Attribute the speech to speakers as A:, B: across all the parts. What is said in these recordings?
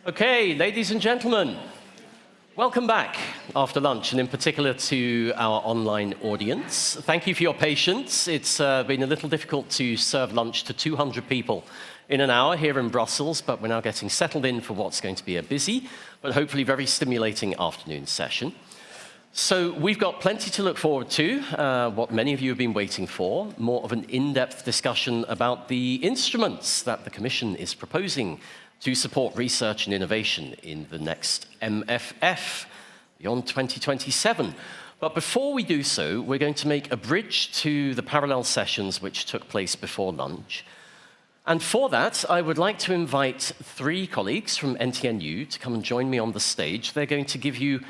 A: Okay, ladies and gentlemen, welcome back after lunch, and in particular to our online audience. Thank you for your patience. It's been a little difficult to serve lunch to 200 people in an hour here in Brussels, but we're now getting settled in for what's going to be a busy, but hopefully very stimulating afternoon session. So we've got plenty to look forward to, what many of you have been waiting for, more of an in-depth discussion about the instruments that the Commission is proposing to support research and innovation in the next MFF, beyond 2027. But before we do so, we're going to make a bridge to the parallel sessions which took place before lunch. And for that, I would like to invite three colleagues from NTNU to come and join me on the stage. They're going to give you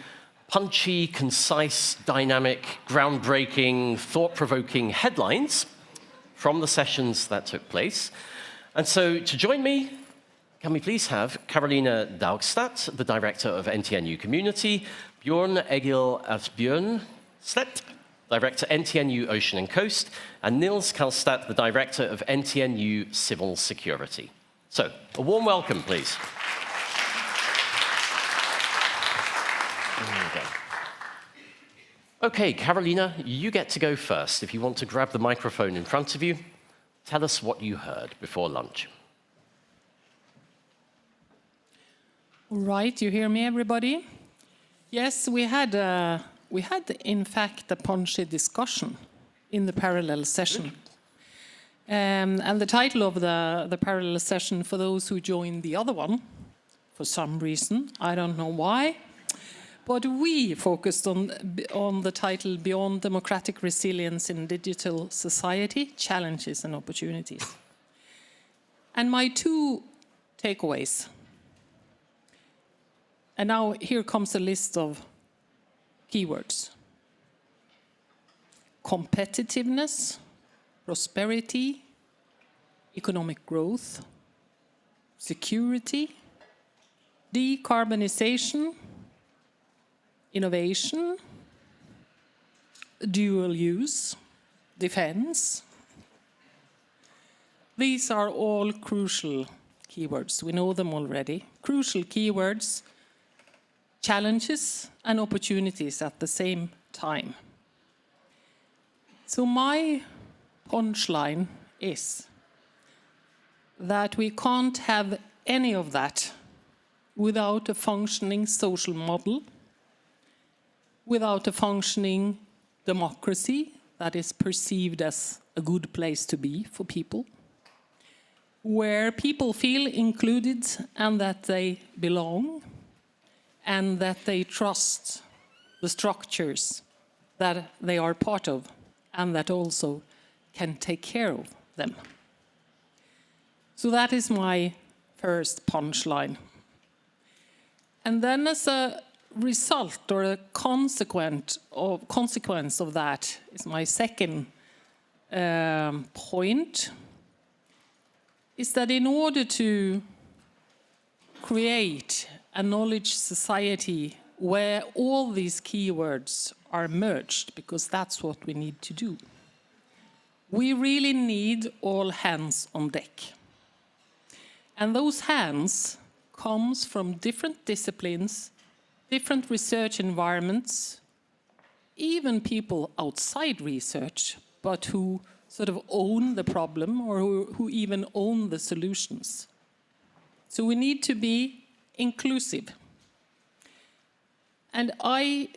A: punchy, concise, dynamic, groundbreaking, thought-provoking headlines from the sessions that took place. And so to join me, can we please have Carolina Daugstad, the Director of NTNU Community, Bjorn Egil Asbjørnstedt, Director NTNU Ocean and Coast, and Nils Kalstad, the Director of NTNU Civil Security. So, a warm welcome, please. There we go. Okay, Carolina, you get to go first. If you want to grab the microphone in front of you, tell us what you heard before lunch.
B: All right, you hear me, everybody? Yes, we had in fact a punchy discussion in the parallel session. And the title of the parallel session, for those who joined the other one, for some reason, I don't know why, but we focused on the title Beyond Democratic Resilience in Digital Society, Challenges and Opportunities. And my two takeaways. And now here comes a list of keywords. Competitiveness, prosperity, economic growth, security, decarbonization, innovation, dual use, defense. These are all crucial keywords. We know them already. Crucial keywords, challenges and opportunities at the same time. So my punchline is that we can't have any of that without a functioning social model, without a functioning democracy that is perceived as a good place to be for people, where people feel included and that they belong, and that they trust the structures that they are part of and that also can take care of them. So that is my first punchline. And then as a result or a consequence of that is my second point, is that in order to create a knowledge society where all these keywords are merged, because that's what we need to do, we really need all hands on deck. And those hands comes from different disciplines, different research environments, even people outside research, but who sort of own the problem or who even own the solutions. So we need to be inclusive. And I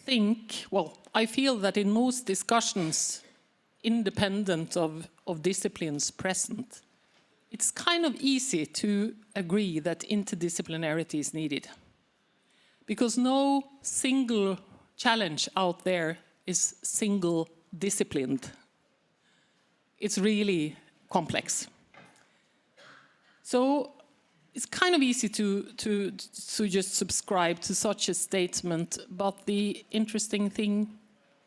B: feel that in most discussions, independent of disciplines present, it's kind of easy to agree that interdisciplinarity is needed. Because no single challenge out there is single disciplined. It's really complex. So it's kind of easy to just subscribe to such a statement, but the interesting thing,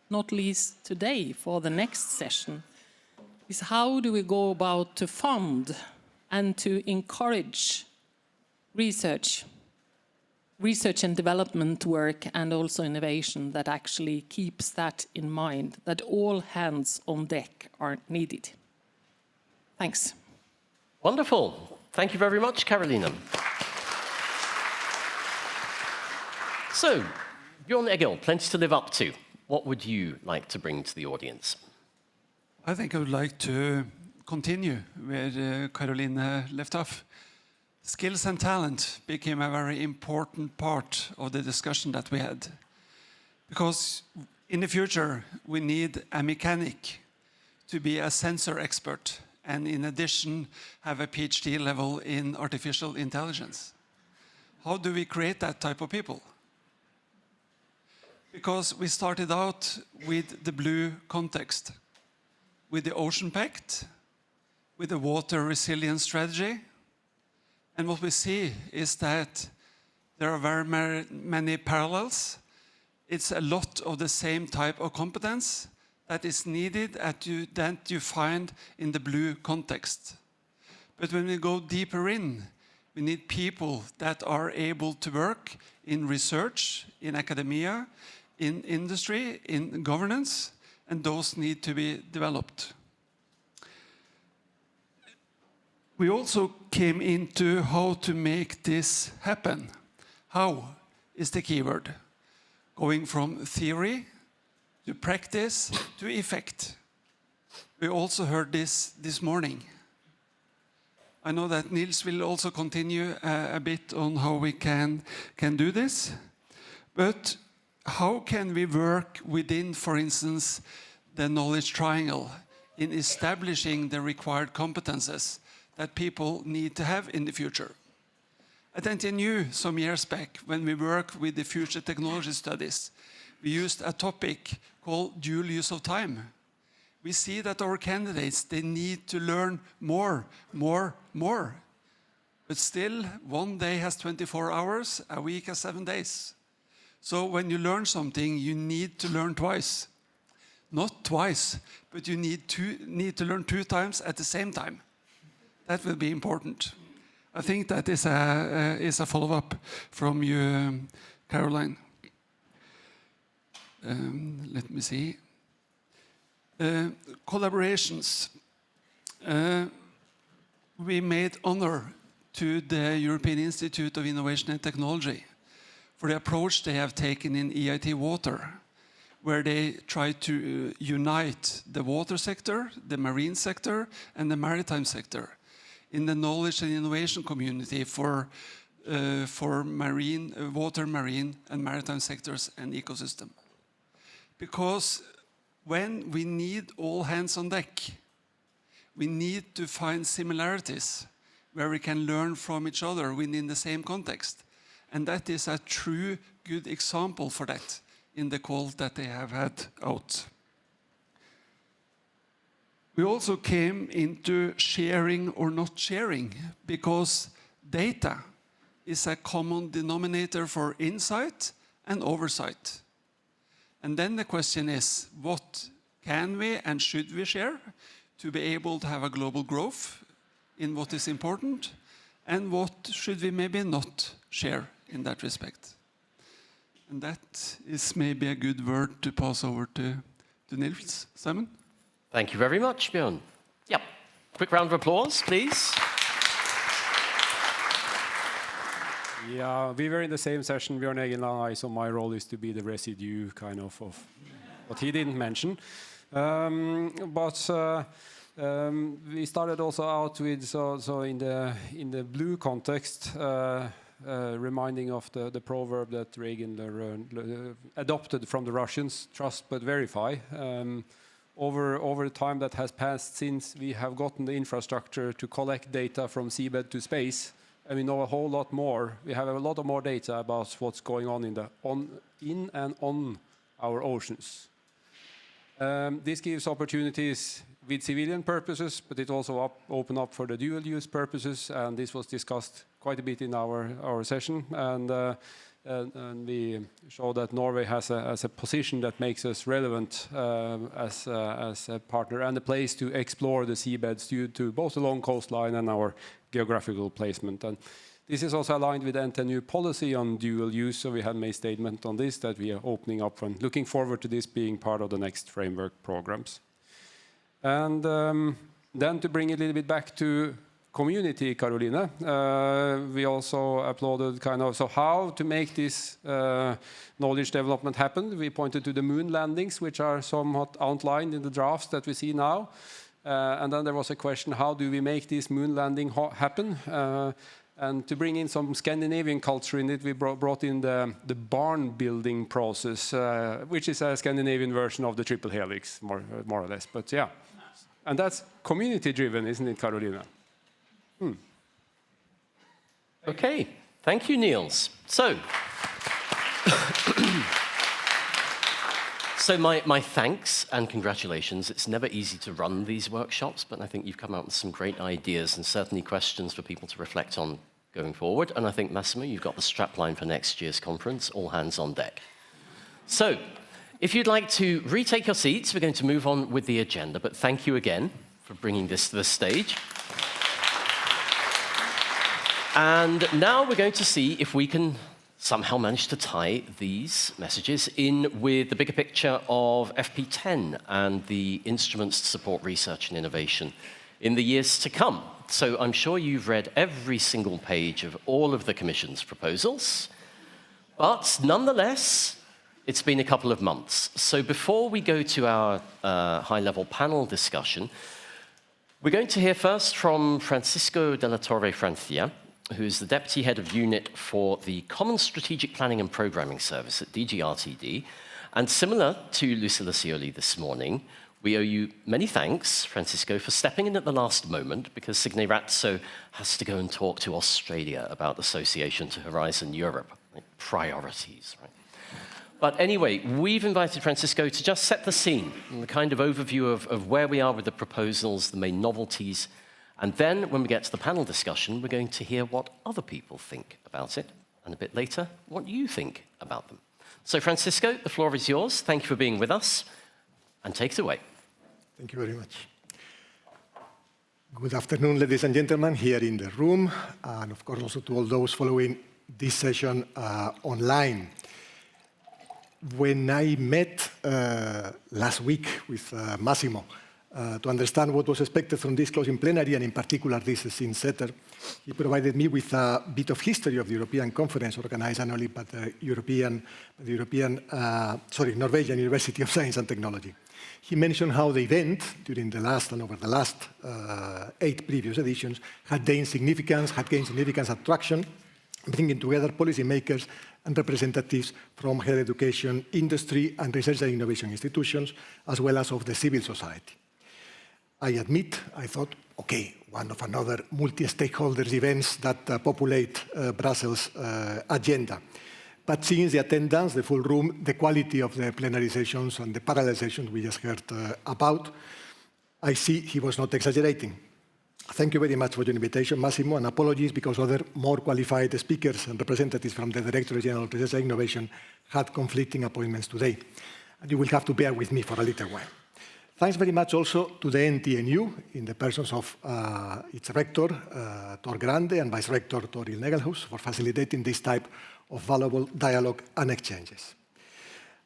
B: not least today for the next session, is how do we go about to fund and to encourage research and development work and also innovation that actually keeps that in mind, that all hands on deck are needed. Thanks.
A: Wonderful. Thank you very much, Carolina. So, Bjørn Egil, plenty to live up to. What would you like to bring to the audience?
C: I think I would like to continue where Caroline left off. Skills and talent became a very important part of the discussion that we had. Because in the future, we need a mechanic to be a sensor expert and in addition have a PhD level in artificial intelligence. How do we create that type of people? Because we started out with the blue context, with the Ocean Pact, with the water resilience strategy. And what we see is that there are very many parallels. It's a lot of the same type of competence that is needed that you find in the blue context. But when we go deeper in, we need people that are able to work in research, in academia, in industry, in governance, and those need to be developed. We also came into how to make this happen. How is the keyword. Going from theory to practice to effect. We also heard this morning. I know that Nils will also continue a bit on how we can do this. But how can we work within, for instance, the knowledge triangle in establishing the required competences that people need to have in the future? At NTNU, some years back, when we worked with the future technology studies, we used a topic called dual use of time. We see that our candidates, they need to learn more. But still, one day has 24 hours, a week has 7 days. So when you learn something, you need to learn twice. Not twice, but you need to learn 2 times at the same time. That will be important. I think that is a follow-up from you, Caroline. Let me see. Collaborations. We made honor to the European Institute of Innovation and Technology for the approach they have taken in EIT Water, where they try to unite the water sector, the marine sector, and the maritime sector in the knowledge and innovation community for marine, water, marine, and maritime sectors and ecosystem. Because when we need all hands on deck, we need to find similarities where we can learn from each other within the same context. And that is a true good example for that in the call that they have had out. We also came into sharing or not sharing because data is a common denominator for insight and oversight. And then the question is, what can we and should we share to be able to have a global growth in what is important, and what should we maybe not share in that respect? And that is maybe a good word to pass over to Nils. Simon?
A: Thank you very much, Bjørn. Yep. Quick round of applause, please.
D: Yeah, we were in the same session, Bjørn Egil and I, so my role is to be the residue kind of what he didn't mention. We started also out with, so in the blue context, reminding of the proverb that Reagan adopted from the Russians, trust but verify. Over the time that has passed since we have gotten the infrastructure to collect data from seabed to space, and we know a whole lot more. We have a lot of more data about what's going on in and on our oceans. This gives opportunities with civilian purposes, but it also opens up for the dual-use purposes, and this was discussed quite a bit in our session. And we show that Norway has a position that makes us relevant as a partner and a place to explore the seabeds due to both the long coastline and our geographical placement. And this is also aligned with the NTNU policy on dual use, so we have made a statement on this that we are opening up and looking forward to this being part of the next framework programs. And then to bring it a little bit back to community, Caroline. We also applauded kind of, so how to make this knowledge development happen. We pointed to the moon landings, which are somewhat outlined in the drafts that we see now. And then there was a question, how do we make this moon landing happen? And to bring in some Scandinavian culture in it, we brought in the barn building process, which is a Scandinavian version of the triple helix, more or less. But yeah, and that's community driven, isn't it, Carolina?
A: Okay, thank you, Niels. So, my thanks and congratulations. It's never easy to run these workshops, but I think you've come out with some great ideas and certainly questions for people to reflect on going forward. And I think, Massimo, you've got the strapline for next year's conference, all hands on deck. So, if you'd like to retake your seats, we're going to move on with the agenda, but thank you again for bringing this to the stage. And now we're going to see if we can somehow manage to tie these messages in with the bigger picture of FP10 and the instruments to support research and innovation in the years to come. So I'm sure you've read every single page of all of the Commission's proposals, but nonetheless, it's been a couple of months. So before we go to our high-level panel discussion, we're going to hear first from Francisco de la Torre Francia, who's the Deputy Head of Unit for the Common Strategic Planning and Programming Service at DGRTD. And similar to Lucilla Scioli this morning, we owe you many thanks, Francisco, for stepping in at the last moment, because Signe Ratso has to go and talk to Australia about association to Horizon Europe, like priorities, right? But anyway, we've invited Francisco to just set the scene, and the kind of overview of where we are with the proposals, the main novelties. And then, when we get to the panel discussion, we're going to hear what other people think about it, and a bit later, what you think about them. So, Francisco, the floor is yours. Thank you for being with us, and take it away.
E: Thank you very much. Good afternoon, ladies and gentlemen, here in the room, and of course also to all those following this session online. When I met last week with Massimo, to understand what was expected from this closing plenary, and in particular this scene setter, he provided me with a bit of history of the European conference organized annually by the Norwegian University of Science and Technology. He mentioned how the event, during the last and over the last 8 previous editions, had gained significance attraction, bringing together policymakers and representatives from higher education, industry, and research and innovation institutions, as well as of the civil society. I admit, I thought, okay, one of another multi-stakeholders events that populate Brussels' agenda. But seeing the attendance, the full room, the quality of the plenary sessions and the parallel sessions we just heard about, I see he was not exaggerating. Thank you very much for your invitation, Massimo, and apologies because other more qualified speakers and representatives from the Directorate General of Research and Innovation had conflicting appointments today. And you will have to bear with me for a little while. Thanks very much also to the NTNU, in the persons of its rector, Tor Grande, and vice rector, Toril Negelhus, for facilitating this type of valuable dialogue and exchanges.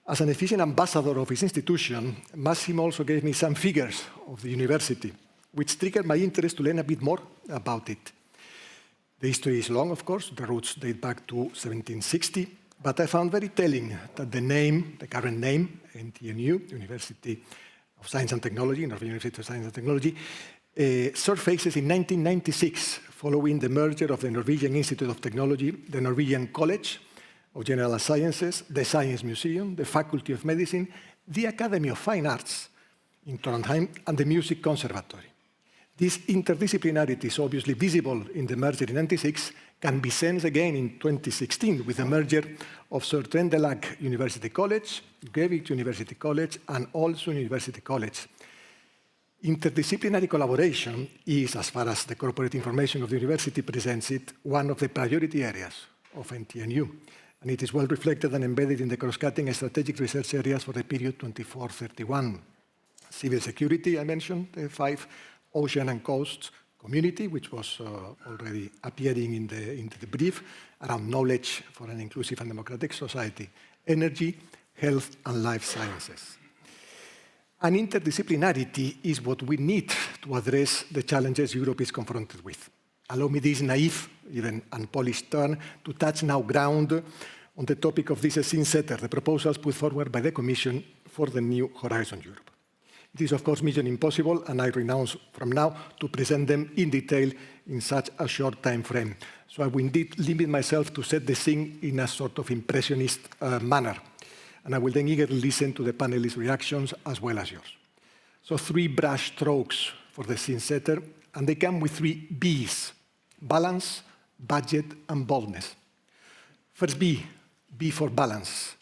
E: As an efficient ambassador of his institution, Massimo also gave me some figures of the university, which triggered my interest to learn a bit more about it. The history is long, of course. The roots date back to 1760, but I found very telling that the name, the current name, NTNU, University of Science and Technology, Norwegian University of Science and Technology, surfaces in 1996, following the merger of the Norwegian Institute of Technology, the Norwegian College of General Sciences, the Science Museum, the Faculty of Medicine, the Academy of Fine Arts in Trondheim, and the Music Conservatory. This interdisciplinarity is obviously visible in the merger in 1996, can be sensed again in 2016 with the merger of Sir Trøndelag University College, Grevik University College, and also University College. Interdisciplinary collaboration is, as far as the corporate information of the university presents it, one of the priority areas of NTNU, and it is well reflected and embedded in the cross-cutting strategic research areas for the period 24-31. Civil security, I mentioned, the 5, ocean and coasts, community, which was already appearing in the brief, around knowledge for an inclusive and democratic society, energy, health, and life sciences. And interdisciplinarity is what we need to address the challenges Europe is confronted with. Allow me this naive, even unpolished turn, to touch now ground on the topic of this scene setter, the proposals put forward by the Commission for the new Horizon Europe. It is, of course, mission impossible, and I renounce from now to present them in detail in such a short time frame. So I will indeed limit myself to set the scene in a sort of impressionist manner, and I will then eagerly listen to the panelists' reactions as well as yours. So 3 brush strokes for the scene setter, and they come with 3 Bs: balance, budget, and boldness. First B for balance.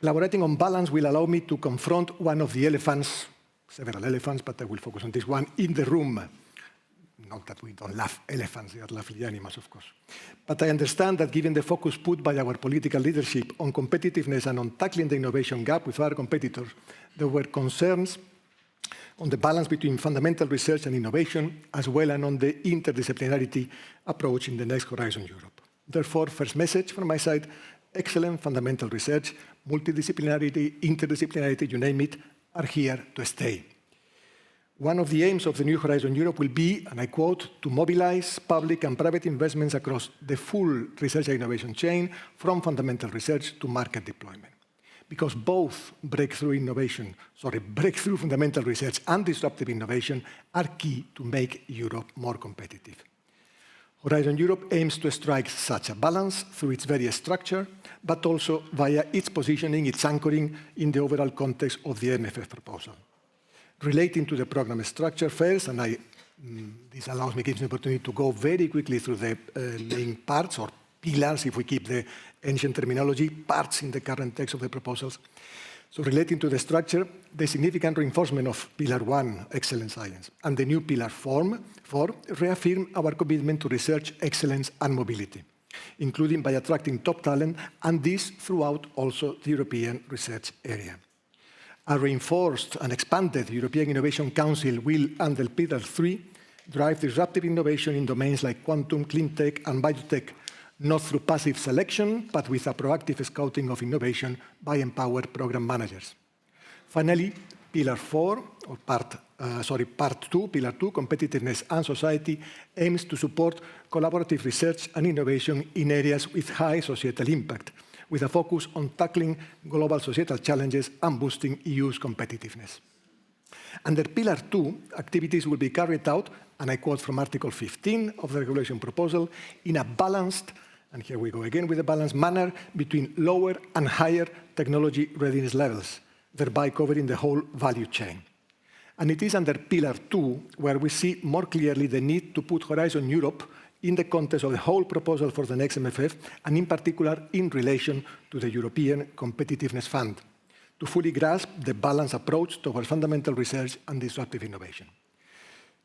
E: Elaborating on balance will allow me to confront one of the elephants, several elephants, but I will focus on this one, in the room. Not that we don't love elephants, they are lovely animals, of course. But I understand that given the focus put by our political leadership on competitiveness and on tackling the innovation gap with our competitors, there were concerns on the balance between fundamental research and innovation, as well as on the interdisciplinarity approach in the next Horizon Europe. Therefore, first message from my side, excellent fundamental research, multidisciplinarity, interdisciplinarity, you name it, are here to stay. One of the aims of the new Horizon Europe will be, and I quote, to mobilize public and private investments across the full research and innovation chain, from fundamental research to market deployment. Because both breakthrough fundamental research and disruptive innovation are key to make Europe more competitive. Horizon Europe aims to strike such a balance through its very structure, but also via its positioning, its anchoring in the overall context of the MFF proposal. Relating to the program structure first, and this allows me, gives me the opportunity to go very quickly through the main parts, or pillars, if we keep the ancient terminology, parts in the current text of the proposals. So relating to the structure, the significant reinforcement of Pillar 1, excellent science, and the new Pillar 4 reaffirm our commitment to research excellence and mobility, including by attracting top talent, and this throughout also the European research area. A reinforced and expanded European Innovation Council will, under Pillar 3, drive disruptive innovation in domains like quantum, clean tech, and biotech, not through passive selection, but with a proactive scouting of innovation by empowered program managers. Finally, Pillar 4, or Part 2, Pillar 2, Competitiveness and Society, aims to support collaborative research and innovation in areas with high societal impact, with a focus on tackling global societal challenges and boosting EU's competitiveness. Under Pillar 2, activities will be carried out, and I quote from Article 15 of the regulation proposal, in a balanced, and here we go again with a balanced manner, between lower and higher technology readiness levels, thereby covering the whole value chain. And it is under Pillar 2 where we see more clearly the need to put Horizon Europe in the context of the whole proposal for the next MFF, and in particular in relation to the European Competitiveness Fund, to fully grasp the balanced approach towards fundamental research and disruptive innovation.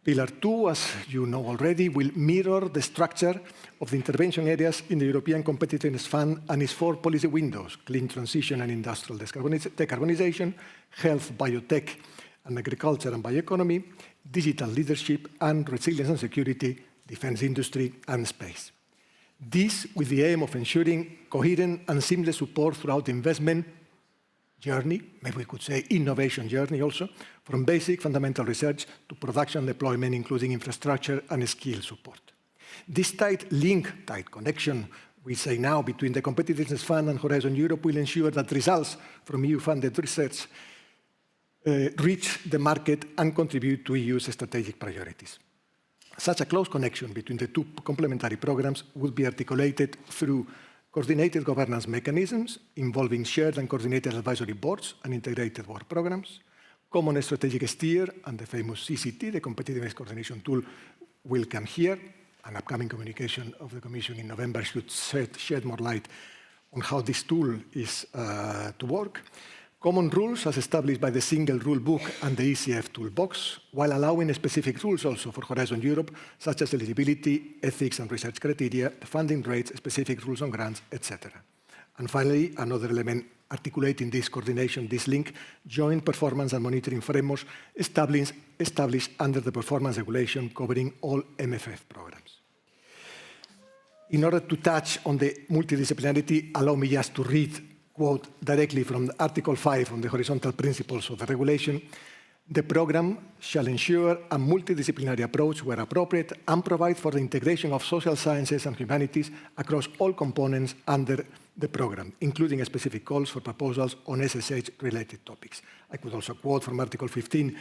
E: Pillar 2, as you know already, will mirror the structure of the intervention areas in the European Competitiveness Fund and its 4 policy windows: clean transition and industrial decarbonization, health, biotech and agriculture and bioeconomy, digital leadership and resilience and security, defense industry and space. This with the aim of ensuring coherent and seamless support throughout the investment journey, maybe we could say innovation journey also, from basic fundamental research to production deployment, including infrastructure and skill support. This tight link, tight connection, we say now, between the Competitiveness Fund and Horizon Europe will ensure that results from EU-funded research reach the market and contribute to EU's strategic priorities. Such a close connection between the 2 complementary programs would be articulated through coordinated governance mechanisms involving shared and coordinated advisory boards and integrated work programs, common strategic steer, and the famous CCT, the Competitiveness Coordination Tool, will come here. An upcoming communication of the Commission in November should shed more light on how this tool is to work. Common rules as established by the single rule book and the ECF toolbox, while allowing specific rules also for Horizon Europe, such as eligibility, ethics and research criteria, funding rates, specific rules on grants, etc. And finally, another element articulating this coordination, this link, joint performance and monitoring frameworks established under the performance regulation covering all MFF programs. In order to touch on the multidisciplinarity, allow me just to read, quote directly from Article 5 on the horizontal principles of the regulation, The program shall ensure a multidisciplinary approach where appropriate and provide for the integration of social sciences and humanities across all components under the program, including specific calls for proposals on SSH-related topics. I could also quote from Article 15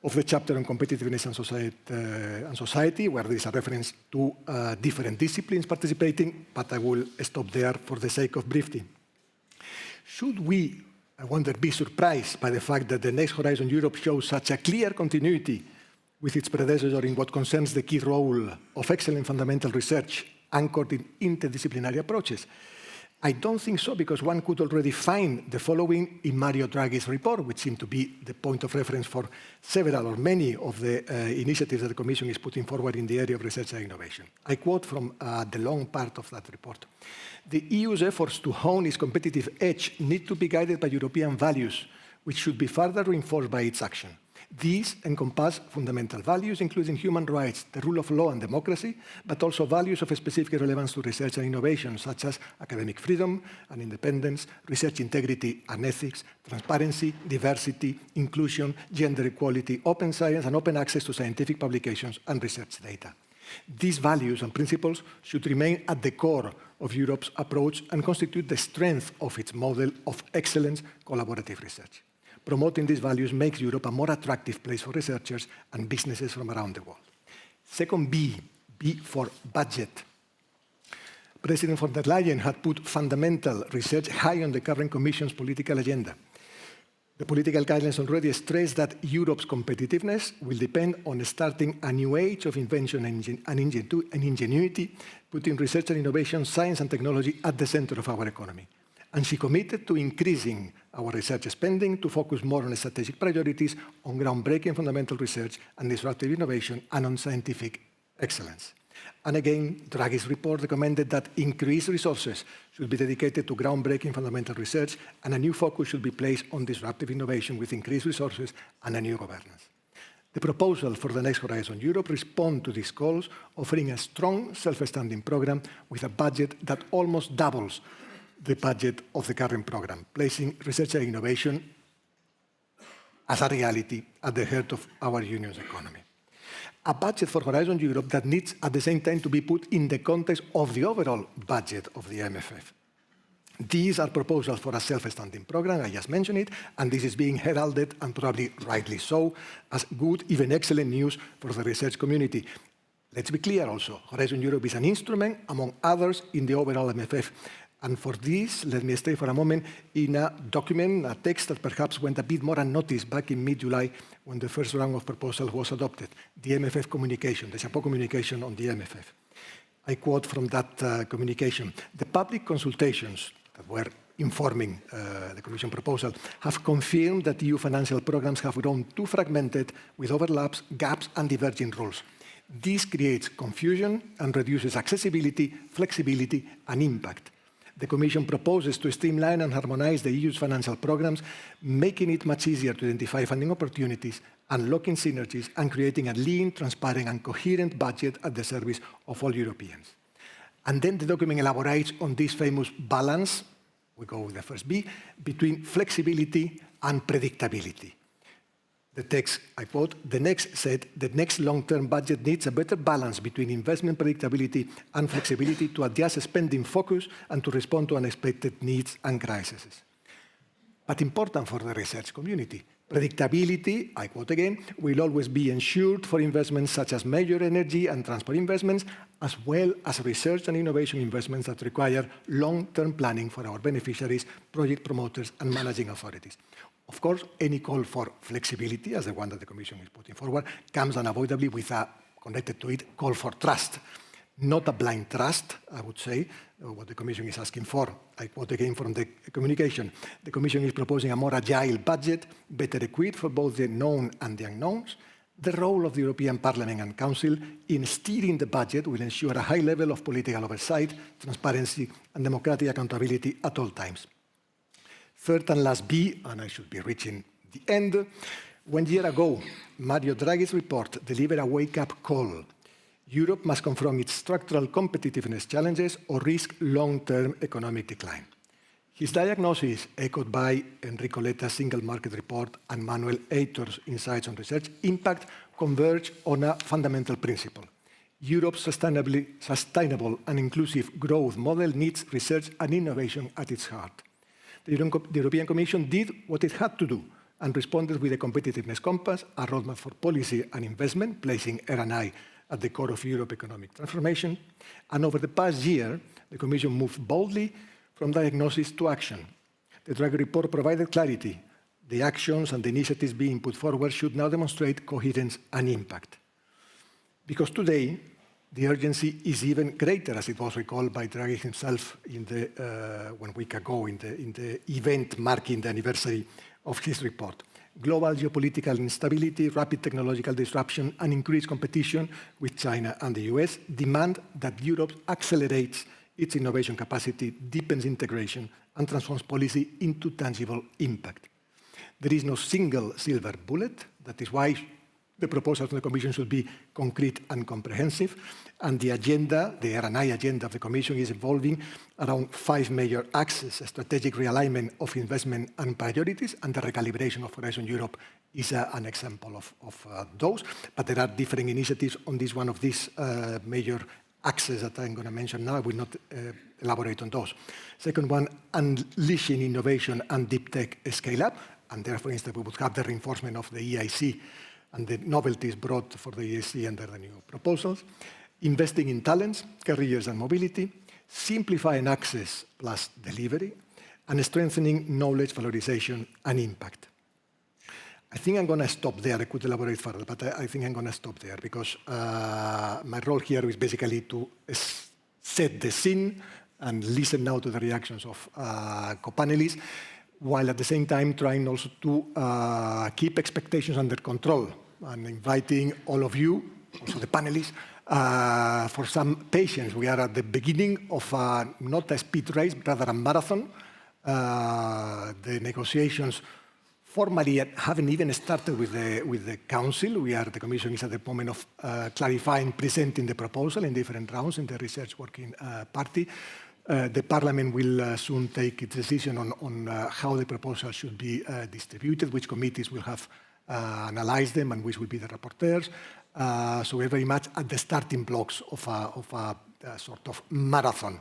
E: of the chapter on competitiveness and society, where there is a reference to different disciplines participating, but I will stop there for the sake of brevity. Should we, I wonder, be surprised by the fact that the Next Horizon Europe shows such a clear continuity with its predecessor in what concerns the key role of excellent fundamental research anchored in interdisciplinary approaches? I don't think so, because one could already find the following in Mario Draghi's report, which seemed to be the point of reference for several or many of the initiatives that the Commission is putting forward in the area of research and innovation. I quote from the long part of that report. The EU's efforts to hone its competitive edge need to be guided by European values, which should be further reinforced by its action. These encompass fundamental values, including human rights, the rule of law and democracy, but also values of specific relevance to research and innovation, such as academic freedom and independence, research integrity and ethics, transparency, diversity, inclusion, gender equality, open science, and open access to scientific publications and research data. These values and principles should remain at the core of Europe's approach and constitute the strength of its model of excellence collaborative research. Promoting these values makes Europe a more attractive place for researchers and businesses from around the world. Second B for budget. President von der Leyen had put fundamental research high on the current Commission's political agenda. The political guidelines already stress that Europe's competitiveness will depend on starting a new age of invention and ingenuity, putting research and innovation, science and technology at the center of our economy. And she committed to increasing our research spending to focus more on strategic priorities, on groundbreaking fundamental research and disruptive innovation, and on scientific excellence. And again, Draghi's report recommended that increased resources should be dedicated to groundbreaking fundamental research, and a new focus should be placed on disruptive innovation with increased resources and a new governance. The proposal for the Next Horizon Europe responds to these calls, offering a strong self-standing program with a budget that almost doubles the budget of the current program, placing research and innovation as a reality at the heart of our union's economy. A budget for Horizon Europe that needs at the same time to be put in the context of the overall budget of the MFF. These are proposals for a self-standing program, I just mentioned it, and this is being heralded, and probably rightly so, as good, even excellent news for the research community. Let's be clear also, Horizon Europe is an instrument, among others, in the overall MFF. And for this, let me stay for a moment in a document, a text that perhaps went a bit more unnoticed back in mid-July when the first round of proposals was adopted, the MFF communication, the Chapeau communication on the MFF. I quote from that communication: "The public consultations that were informing the Commission proposal have confirmed that EU financial programs have grown too fragmented with overlaps, gaps, and diverging rules. This creates confusion and reduces accessibility, flexibility, and impact. The Commission proposes to streamline and harmonize the EU's financial programs, making it much easier to identify funding opportunities, unlocking synergies, and creating a lean, transparent, and coherent budget at the service of all Europeans." And then the document elaborates on this famous balance, we go with the first B, between flexibility and predictability. The text, I quote, "The next said, the next long-term budget needs a better balance between investment predictability and flexibility to adjust spending focus and to respond to unexpected needs and crises." But important for the research community, predictability, I quote again, "will always be ensured for investments such as major energy and transport investments, as well as research and innovation investments that require long-term planning for our beneficiaries, project promoters, and managing authorities." Of course, any call for flexibility, as the one that the Commission is putting forward, comes unavoidably with a, connected to it, call for trust. Not a blind trust, I would say, what the Commission is asking for. I quote again from the communication. "The Commission is proposing a more agile budget, better equipped for both the known and the unknowns. The role of the European Parliament and Council in steering the budget will ensure a high level of political oversight, transparency, and democratic accountability at all times." Third and last B, and I should be reaching the end. 1 year ago, Mario Draghi's report delivered a wake-up call. Europe must confront its structural competitiveness challenges or risk long-term economic decline. His diagnosis, echoed by Enrico Letta's Single Market Report and Manuel Aitor's Insights on Research Impact, converge on a fundamental principle. Europe's sustainable and inclusive growth model needs research and innovation at its heart. The European Commission did what it had to do and responded with a competitiveness compass, a roadmap for policy and investment, placing R&I at the core of Europe's economic transformation. And over the past year, the Commission moved boldly from diagnosis to action. The Draghi report provided clarity. The actions and the initiatives being put forward should now demonstrate coherence and impact. Because today, the urgency is even greater, as it was recalled by Draghi himself in 1 week ago in the event marking the anniversary of his report. Global geopolitical instability, rapid technological disruption, and increased competition with China and the US demand that Europe accelerates its innovation capacity, deepens integration, and transforms policy into tangible impact. There is no single silver bullet. That is why the proposals from the Commission should be concrete and comprehensive. And the agenda, the R&I agenda of the Commission, is evolving around 5 major axes: a strategic realignment of investment and priorities, and the recalibration of Horizon Europe is an example of those. But there are different initiatives on this one of these major axes that I'm going to mention now. I will not elaborate on those. Second one, unleashing innovation and deep tech scale-up. And there, for instance, we would have the reinforcement of the EIC and the novelties brought for the EIC under the new proposals. Investing in talents, careers, and mobility. Simplifying access plus delivery. And strengthening knowledge valorization and impact. I think I'm going to stop there. I could elaborate further, but I think I'm going to stop there because my role here is basically to set the scene and listen now to the reactions of co-panelists, while at the same time trying also to keep expectations under control and inviting all of you, also the panelists, for some patience. We are at the beginning of not a speed race, but rather a marathon. The negotiations formally haven't even started with the Council. The Commission is at the moment of clarifying, presenting the proposal in different rounds in the Research Working Party. The Parliament will soon take its decision on how the proposal should be distributed, which committees will have analyzed them, and which will be the rapporteurs. So we're very much at the starting blocks of a sort of marathon.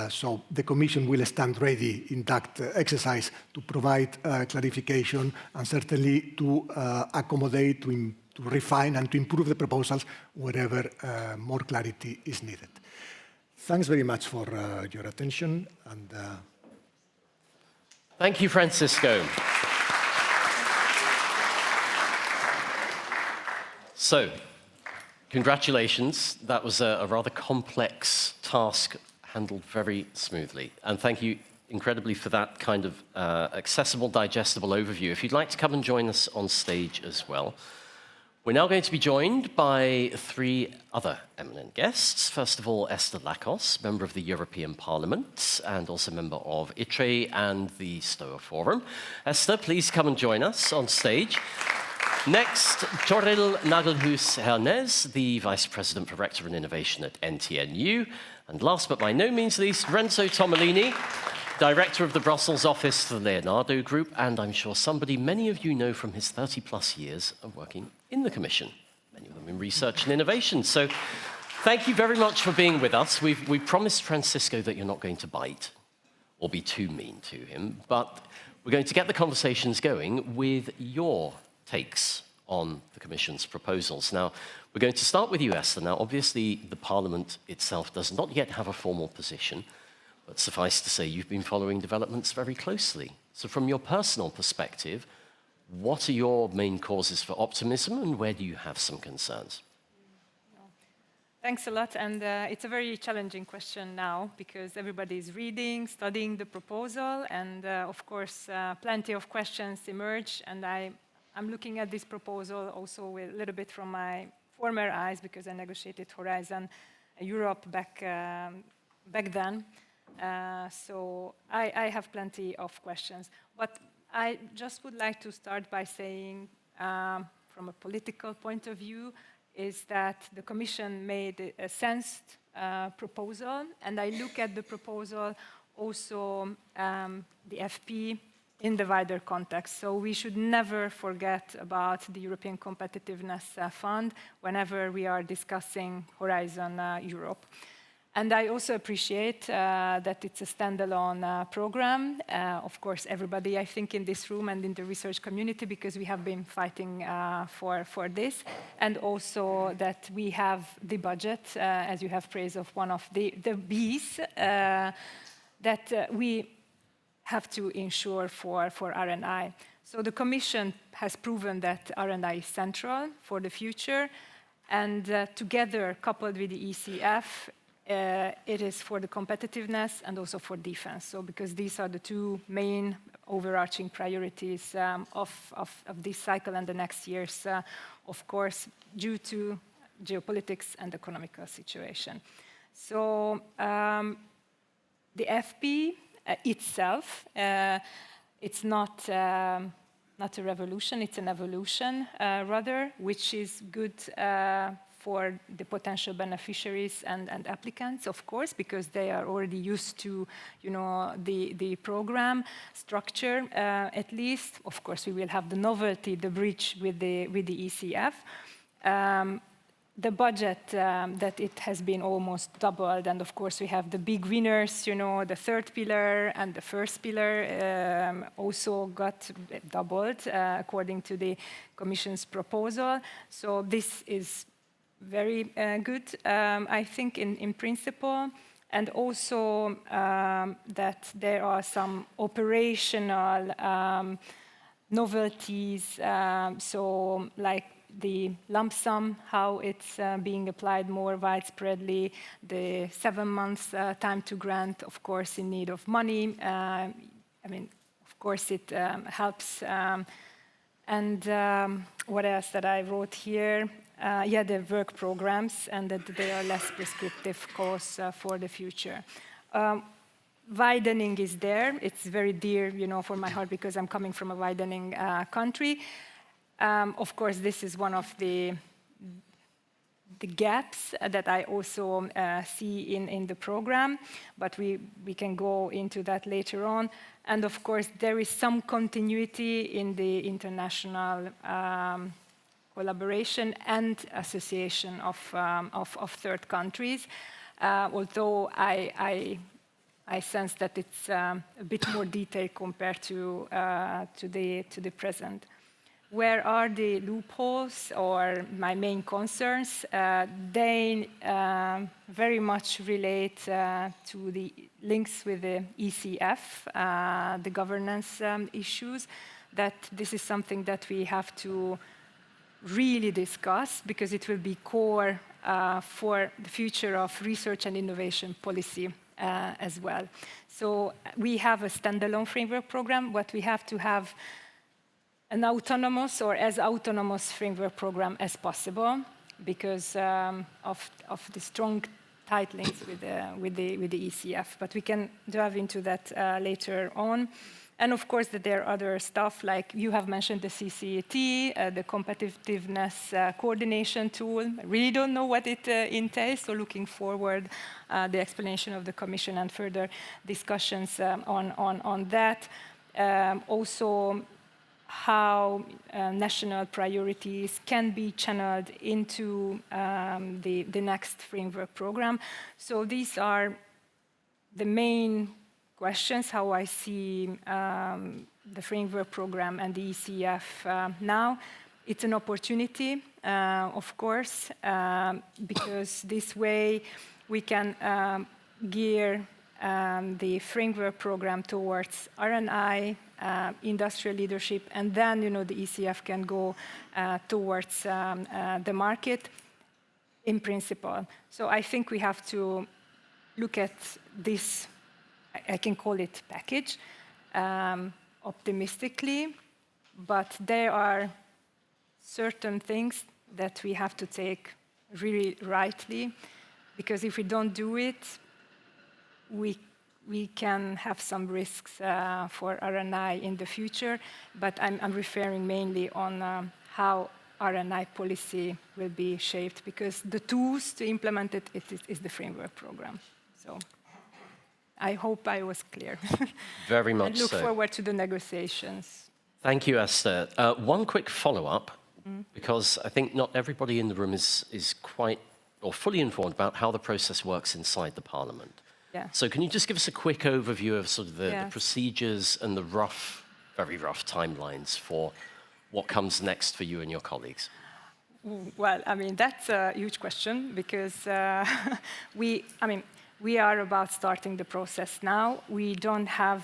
E: So the Commission will stand ready in that exercise to provide clarification and certainly to accommodate, to refine and to improve the proposals wherever more clarity is needed. Thanks very much for your attention. And
A: thank you, Francisco. So, congratulations. That was a rather complex task handled very smoothly. And thank you incredibly for that kind of accessible, digestible overview. If you'd like to come and join us on stage as well. We're now going to be joined by 3 other eminent guests. First of all, Esther Lakos, member of the European Parliament and also member of ITRE and the STOA Forum. Esther, please come and join us on stage. Next, Toril Nagelhuus-Hernes, the Vice President for Rector and Innovation at NTNU. And last but by no means least, Renzo Tomolini, Director of the Brussels office to the Leonardo Group, and I'm sure many of you know from his 30-plus years of working in the Commission, many of them in research and innovation. So thank you very much for being with us. We promised Francisco that you're not going to bite or be too mean to him, but we're going to get the conversations going with your takes on the Commission's proposals. Now, we're going to start with you, Esther. Now, obviously, the Parliament itself does not yet have a formal position, but suffice to say, you've been following developments very closely. So from your personal perspective, what are your main causes for optimism, and where do you have some concerns?
F: Thanks a lot, and it's a very challenging question now, because everybody's reading, studying the proposal, and of course, plenty of questions emerge, and I'm looking at this proposal also a little bit from my former eyes, because I negotiated Horizon Europe back then. So I have plenty of questions. But I just would like to start by saying, from a political point of view, is that the Commission made a sensed proposal, and I look at the proposal also the FP in the wider context. So we should never forget about the European Competitiveness Fund whenever we are discussing Horizon Europe. And I also appreciate that it's a standalone program. Of course, everybody, I think, in this room and in the research community, because we have been fighting for this. And also that we have the budget, as you have praised of one of the Bs, that we have to ensure for R&I. So the Commission has proven that R&I is central for the future. And together, coupled with the ECF, it is for the competitiveness and also for defense. So because these are the two main overarching priorities of this cycle and the next years, of course, due to geopolitics and economical situation. So the FP itself, it's not a revolution, it's an evolution rather, which is good for the potential beneficiaries and applicants, of course, because they are already used to, the program structure. At least, of course, we will have the novelty, the bridge with the ECF. The budget that it has been almost doubled, and of course we have the big winners, the third pillar and the first pillar also got doubled according to the Commission's proposal. So this is very good, I think, in principle, and also that there are some operational novelties, so like the lump sum, how it's being applied more widespreadly, the 7 months time to grant, of course, in need of money. I mean, of course, it helps. And what else that I wrote here? Yeah, the work programs, and that they are less prescriptive course for the future. Widening is there. It's very dear, for my heart, because I'm coming from a widening country. Of course, this is one of the gaps that I also see in the program, but we can go into that later on. And of course, there is some continuity in the international collaboration and association of third countries, although I sense that it's a bit more detailed compared to the present. Where are the loopholes or my main concerns? They very much relate to the links with the ECF, the governance issues, that this is something that we have to really discuss, because it will be core for the future of research and innovation policy as well. So we have a standalone framework program, but we have to have an autonomous or as autonomous framework program as possible, because of the strong tight links with the ECF. But we can dive into that later on. And of course, that there are other stuff, like you have mentioned the CCET, the competitiveness coordination tool. I really don't know what it entails, so looking forward the explanation of the Commission and further discussions on that. Also, how national priorities can be channeled into the next framework program. So these are the main questions, how I see the framework program and the ECF now. It's an opportunity, of course, because this way we can gear the framework program towards R&I, industrial leadership, and then the ECF can go towards the market in principle. So I think we have to look at this, I can call it package, optimistically, but there are certain things that we have to take really rightly, because if we don't do it, we can have some risks for R&I in the future, but I'm referring mainly on how R&I policy will be shaped, because the tools to implement it is the framework program. So. I hope I was clear.
A: Very much
F: And look
A: so.
F: forward to the negotiations.
A: Thank you, Esther. One quick follow-up, because I think not everybody in the room is quite or fully informed about how the process works inside the Parliament.
F: Yeah.
A: So can you just give us a quick overview of sort of the
F: Yes.
A: procedures and the very rough timelines for what comes next for you and your colleagues?
F: Well, I mean, that's a huge question because we are about starting the process now. We don't have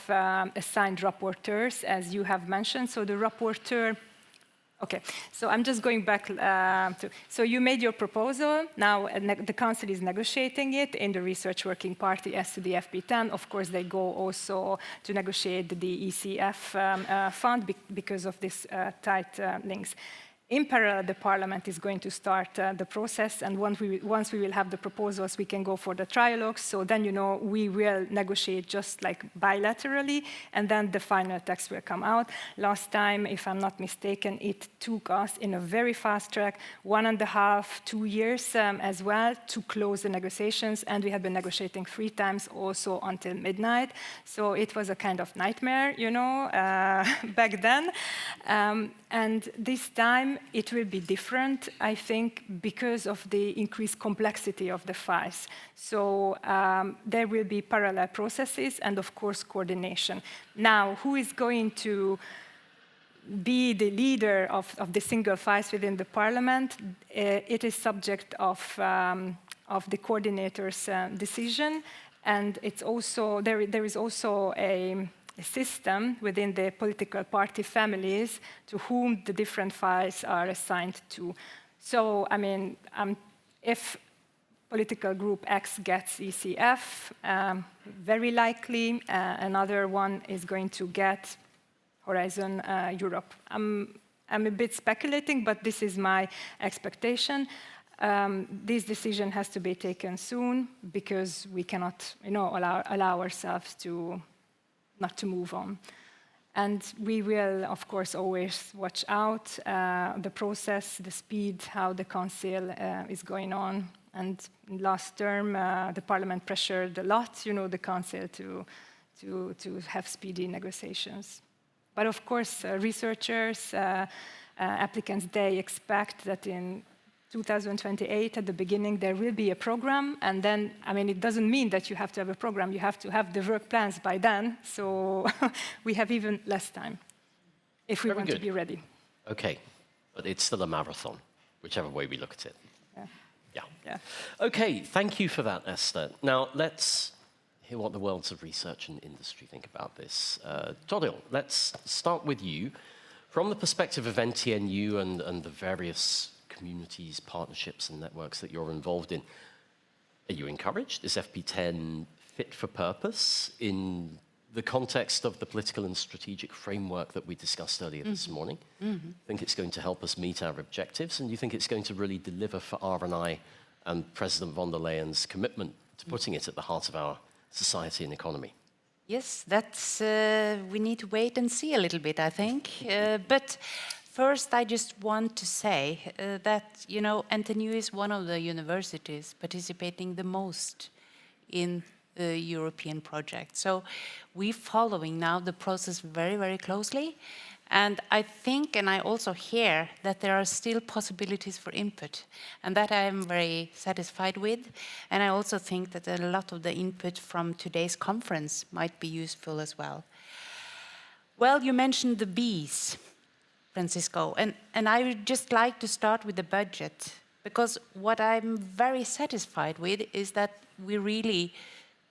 F: assigned rapporteurs, as you have mentioned. So the rapporteur, okay, so I'm just going back so you made your proposal. Now the Council is negotiating it in the Research Working Party as to the FP10. Of course, they go also to negotiate the ECF fund because of this tight links. In parallel, the Parliament is going to start the process, and once we will have the proposals, we can go for the trialogues. So then, we will negotiate just like bilaterally, and then the final text will come out. Last time, if I'm not mistaken, it took us in a very fast track, 1.5, 2 years as well, to close the negotiations, and we had been negotiating 3 times also until midnight. So it was a kind of nightmare, back then. And this time, it will be different, I think, because of the increased complexity of the files. So there will be parallel processes and, of course, coordination. Now, who is going to be the leader of the single files within the Parliament? It is subject of the coordinator's decision, and it's also there is also a system within the political party families to whom the different files are assigned to. So, I mean, if political group X gets ECF, very likely another one is going to get Horizon Europe. I'm a bit speculating, but this is my expectation. This decision has to be taken soon because we cannot, allow ourselves to not to move on. And we will, of course, always watch out the process, the speed, how the Council is going on. And last term, the Parliament pressured a lot, the Council to have speedy negotiations. But of course, researchers, applicants, they expect that in 2028, at the beginning, there will be a program, and then, it doesn't mean that you have to have a program, you have to have the work plans by then, so we have even less time, if we want to be ready.
A: Okay, but it's still a marathon, whichever way we look at it. Yeah.
F: Yeah.
A: Okay, thank you for that, Esther. Now, let's hear what the worlds of research and industry think about this. Todil, let's start with you. From the perspective of NTNU and the various communities, partnerships, and networks that you're involved in, are you encouraged? Is FP10 fit for purpose in the context of the political and strategic framework that we discussed earlier this morning? Think it's going to help us meet our objectives, and you think it's going to really deliver for R&I and President von der Leyen's commitment to putting it at the heart of our society and economy?
G: Yes, that's we need to wait and see a little bit, I think. But first, I just want to say that, NTNU is one of the universities participating the most in the European project. So we're following now the process very, very closely. And I think, and I also hear, that there are still possibilities for input. And that I am very satisfied with. And I also think that a lot of the input from today's conference might be useful as well. Well, you mentioned the bees, Francisco, and I would just like to start with the budget, because what I'm very satisfied with is that we really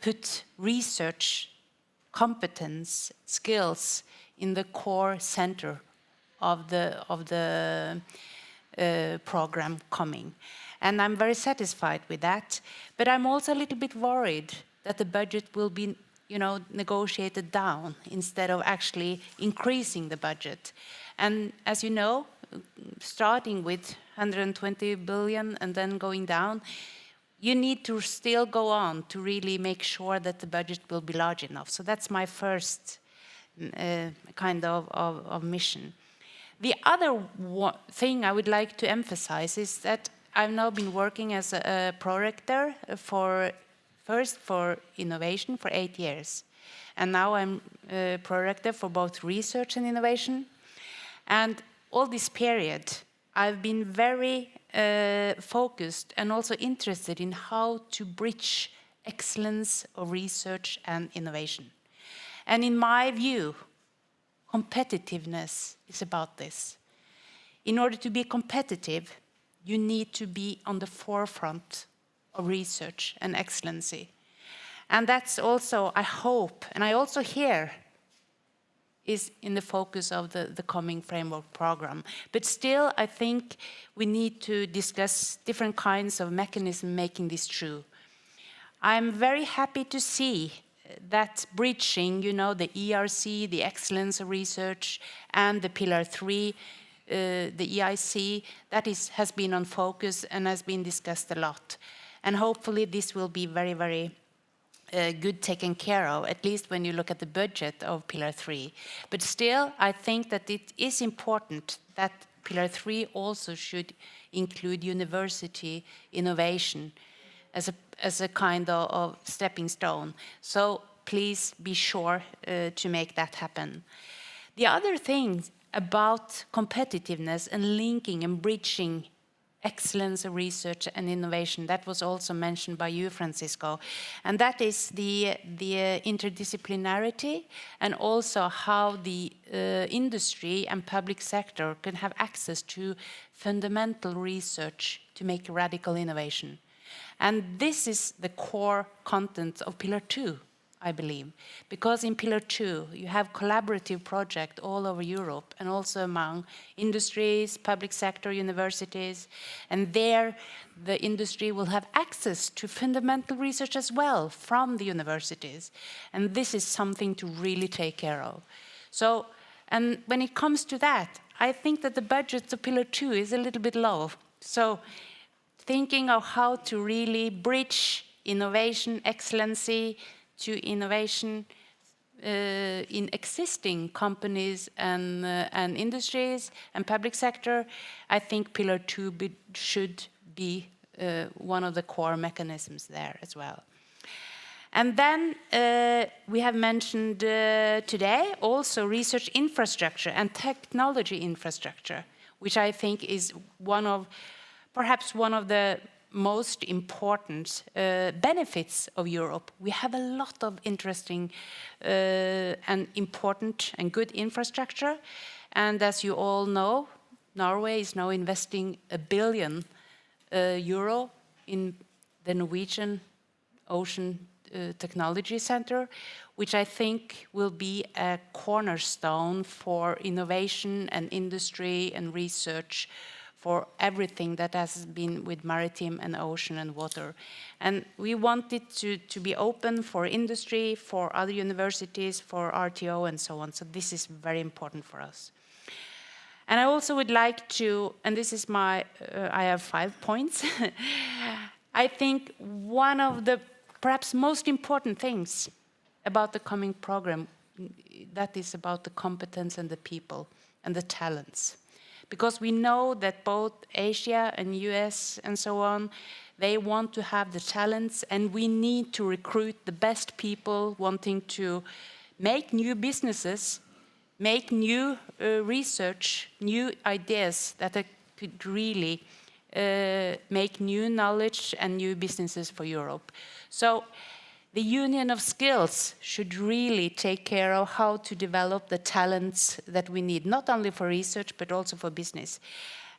G: put research, competence, skills in the core center of the program coming. And I'm very satisfied with that, but I'm also a little bit worried that the budget will be negotiated down instead of actually increasing the budget. And as you know, starting with 120 billion and then going down, you need to still go on to really make sure that the budget will be large enough. So that's my first kind of mission. The other thing I would like to emphasize is that I've now been working as a prorector for first for innovation for 8 years. And now I'm pro-rector for both research and innovation. And all this period, I've been very focused and also interested in how to bridge excellence of research and innovation. And in my view, competitiveness is about this. In order to be competitive, you need to be on the forefront of research and excellency. And that's also, I hope, and I also hear, is in the focus of the coming framework program. But still, I think we need to discuss different kinds of mechanisms making this true. I'm very happy to see that bridging, you know, the ERC, the excellence of research, and the Pillar 3, the EIC, that has been on focus and has been discussed a lot. And hopefully this will be very, very good taken care of, at least when you look at the budget of Pillar 3. But still, I think that it is important that Pillar 3 also should include university innovation as a kind of stepping stone. So please be sure to make that happen. The other thing about competitiveness and linking and bridging excellence of research and innovation, that was also mentioned by you, Francisco, and that is the interdisciplinarity and also how the industry and public sector can have access to fundamental research to make radical innovation. And this is the core content of Pillar 2, I believe, because in Pillar 2 you have collaborative projects all over Europe and also among industries, public sector, universities, and there the industry will have access to fundamental research as well from the universities, and this is something to really take care of. So, and when it comes to that, I think that the budget of Pillar 2 is a little bit low. So, thinking of how to really bridge innovation, excellency, to innovation in existing companies and industries and public sector, I think Pillar 2 should be one of the core mechanisms there as well. And then we have mentioned today also research infrastructure and technology infrastructure, which I think is perhaps one of the most important benefits of Europe. We have a lot of interesting and important and good infrastructure. And as you all know, Norway is now investing €1 billion in the Norwegian Ocean Technology Center, which I think will be a cornerstone for innovation and industry and research for everything that has been with maritime and ocean and water. And we want it to be open for industry, for other universities, for RTO and so on. So this is very important for us. And I also would like to, and this is I have 5 points. I think one of the perhaps most important things about the coming program, that is about the competence and the people and the talents. Because we know that both Asia and US and so on, they want to have the talents, and we need to recruit the best people wanting to make new businesses, make new research, new ideas that could really make new knowledge and new businesses for Europe. So the union of skills should really take care of how to develop the talents that we need, not only for research, but also for business.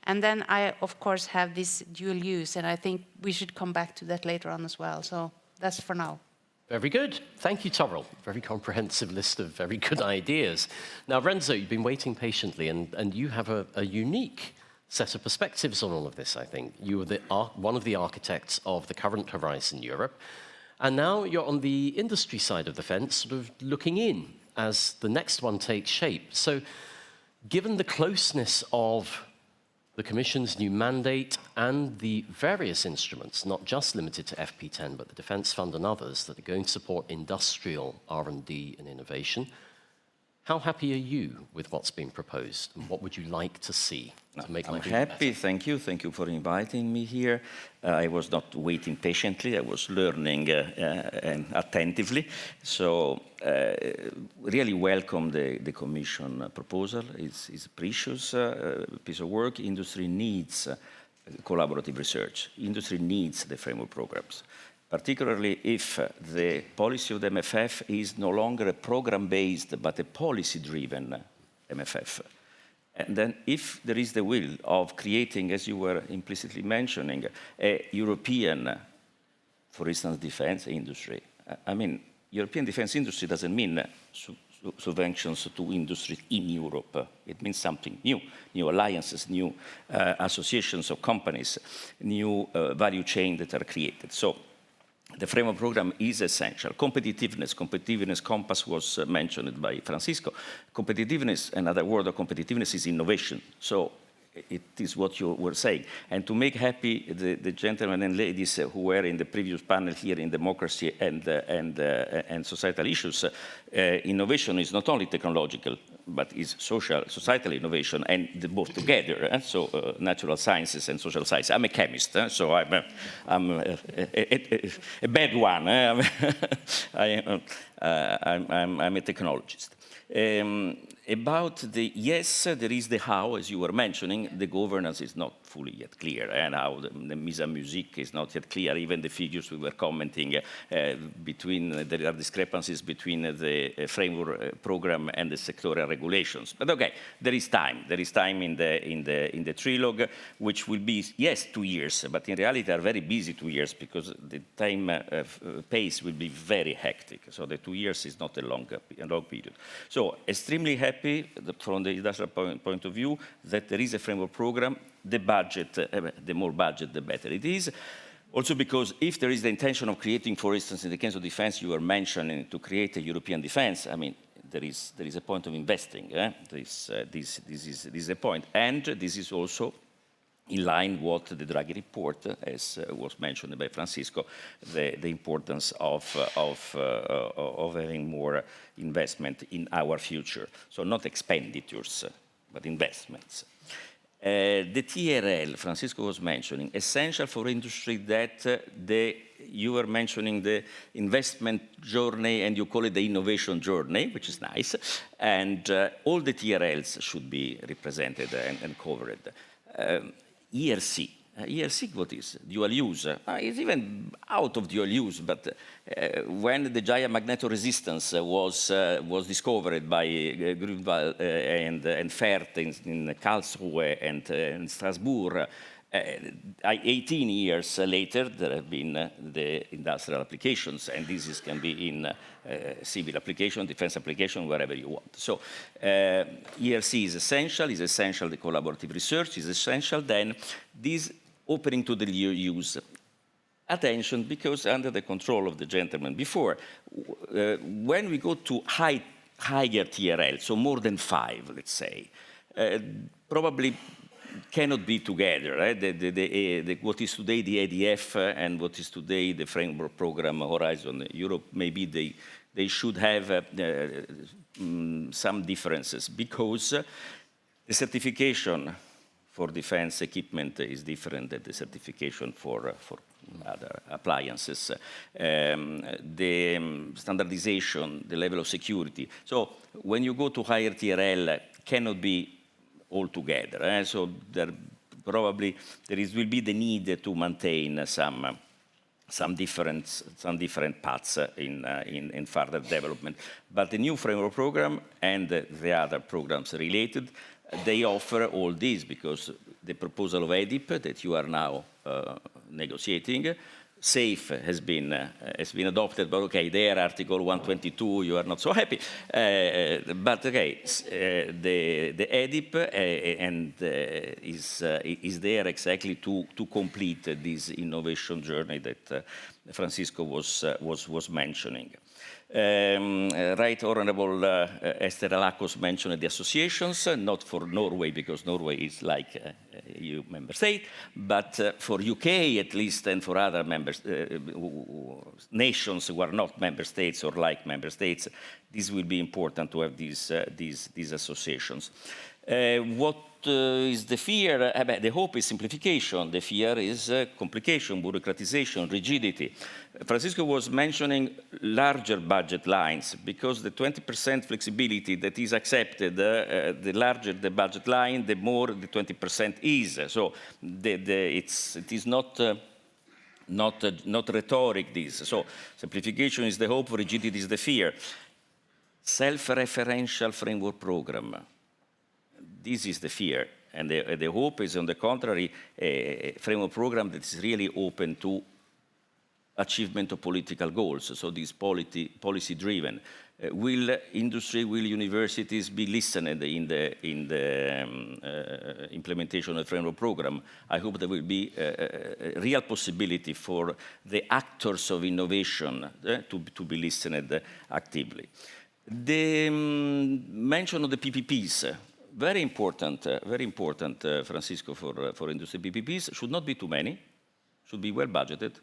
G: And then I, of course, have this dual use, and I think we should come back to that later on as well. So that's for now.
A: Very good. Thank you, Toril. Very comprehensive list of very good ideas. Now, Renzo, you've been waiting patiently, and you have a unique set of perspectives on all of this, I think. You were one of the architects of the current Horizon Europe. And now you're on the industry side of the fence, sort of looking in as the next one takes shape. So given the closeness of the Commission's new mandate and the various instruments, not just limited to FP10, but the Defence Fund and others that are going to support industrial R&D and innovation, How happy are you with what's been proposed, and what would you like to see to make
H: I'm
A: life
H: happy,
A: better?
H: thank you for inviting me here. I was not waiting patiently, I was learning and attentively. So really welcome the Commission proposal. It's a precious piece of work. Industry needs collaborative research. Industry needs the framework programs, particularly if the policy of the MFF is no longer a program-based but a policy-driven MFF. And then if there is the will of creating, as you were implicitly mentioning, a European, for instance, defense industry. I mean, European defense industry doesn't mean subventions to industries in Europe. It means something new alliances, new associations of companies, new value chains that are created. So the framework program is essential. Competitiveness compass was mentioned by Francisco. Competitiveness, another word of competitiveness is innovation. So it is what you were saying. And to make happy the gentlemen and ladies who were in the previous panel here in democracy and societal issues, innovation is not only technological, but is societal innovation, and both together. So natural sciences and social sciences. I'm a chemist, so I'm a bad one. I'm a technologist. About the yes, there is the how, as you were mentioning. The governance is not fully yet clear, and how the mise en musique is not yet clear. Even the figures we were commenting there are discrepancies between the framework program and the sectorial regulations. But okay, there is time. There is time in the trilogue, which will be 2 years, but in reality are very busy 2 years because the time pace will be very hectic. So the 2 years is not a long period. So extremely happy from the industrial point of view that there is a framework program. The budget, the more budget, the better it is. Also because if there is the intention of creating, for instance, in the case of defense, you were mentioning to create a European defense, I mean, there is a point of investing. This is a point. And this is also in line with the Draghi report, as was mentioned by Francisco, the importance of having more investment in our future. So not expenditures, but investments. The TRL, Francisco was mentioning, essential for industry that you were mentioning the investment journey and you call it the innovation journey, which is nice. And all the TRLs should be represented and covered. ERC. ERC, what is? Dual use. It's even out of dual use, but when the giant magnetoresistance was discovered by Grünwald and Fert in Karlsruhe and in Strasbourg, 18 years later, there have been the industrial applications, and this can be in civil application, defense application, wherever you want. So ERC is essential, the collaborative research is essential, then this opening to the use. Attention, because under the control of the gentleman before, when we go to higher TRL, so more than 5, let's say, probably cannot be together. Right? What is today the ADF and what is today the framework program Horizon Europe, maybe they should have some differences because the certification for defense equipment is different than the certification for other appliances. The standardization, the level of security. So when you go to higher TRL, cannot be all together. So there probably will be the need to maintain some different paths in further development. But the new framework program and the other programs related, they offer all this because the proposal of EDIP that you are now negotiating, SAFE has been adopted, but okay, there Article 122, you are not so happy. But okay, the EDIP is there exactly to complete this innovation journey that Francisco was mentioning. Right Honourable Esther Alakos mentioned the associations, not for Norway, because Norway is like EU member state, but for UK at least, and for other nations who are not member states or like member states, this will be important to have these associations. What is the fear? The hope is simplification. The fear is complication, bureaucratization, rigidity. Francisco was mentioning larger budget lines, because the 20% flexibility that is accepted, the larger the budget line, the more the 20% is. So it is not rhetoric, this. So simplification is the hope, rigidity is the fear. Self-referential framework program. This is the fear. And the hope is, on the contrary, a framework program that is really open to achievement of political goals. So this policy-driven. Will industry, will universities be listened in the implementation of the framework program? I hope there will be a real possibility for the actors of innovation to be listened actively. The mention of the PPPs, very important, Francisco, for industry. PPPs should not be too many, should be well budgeted.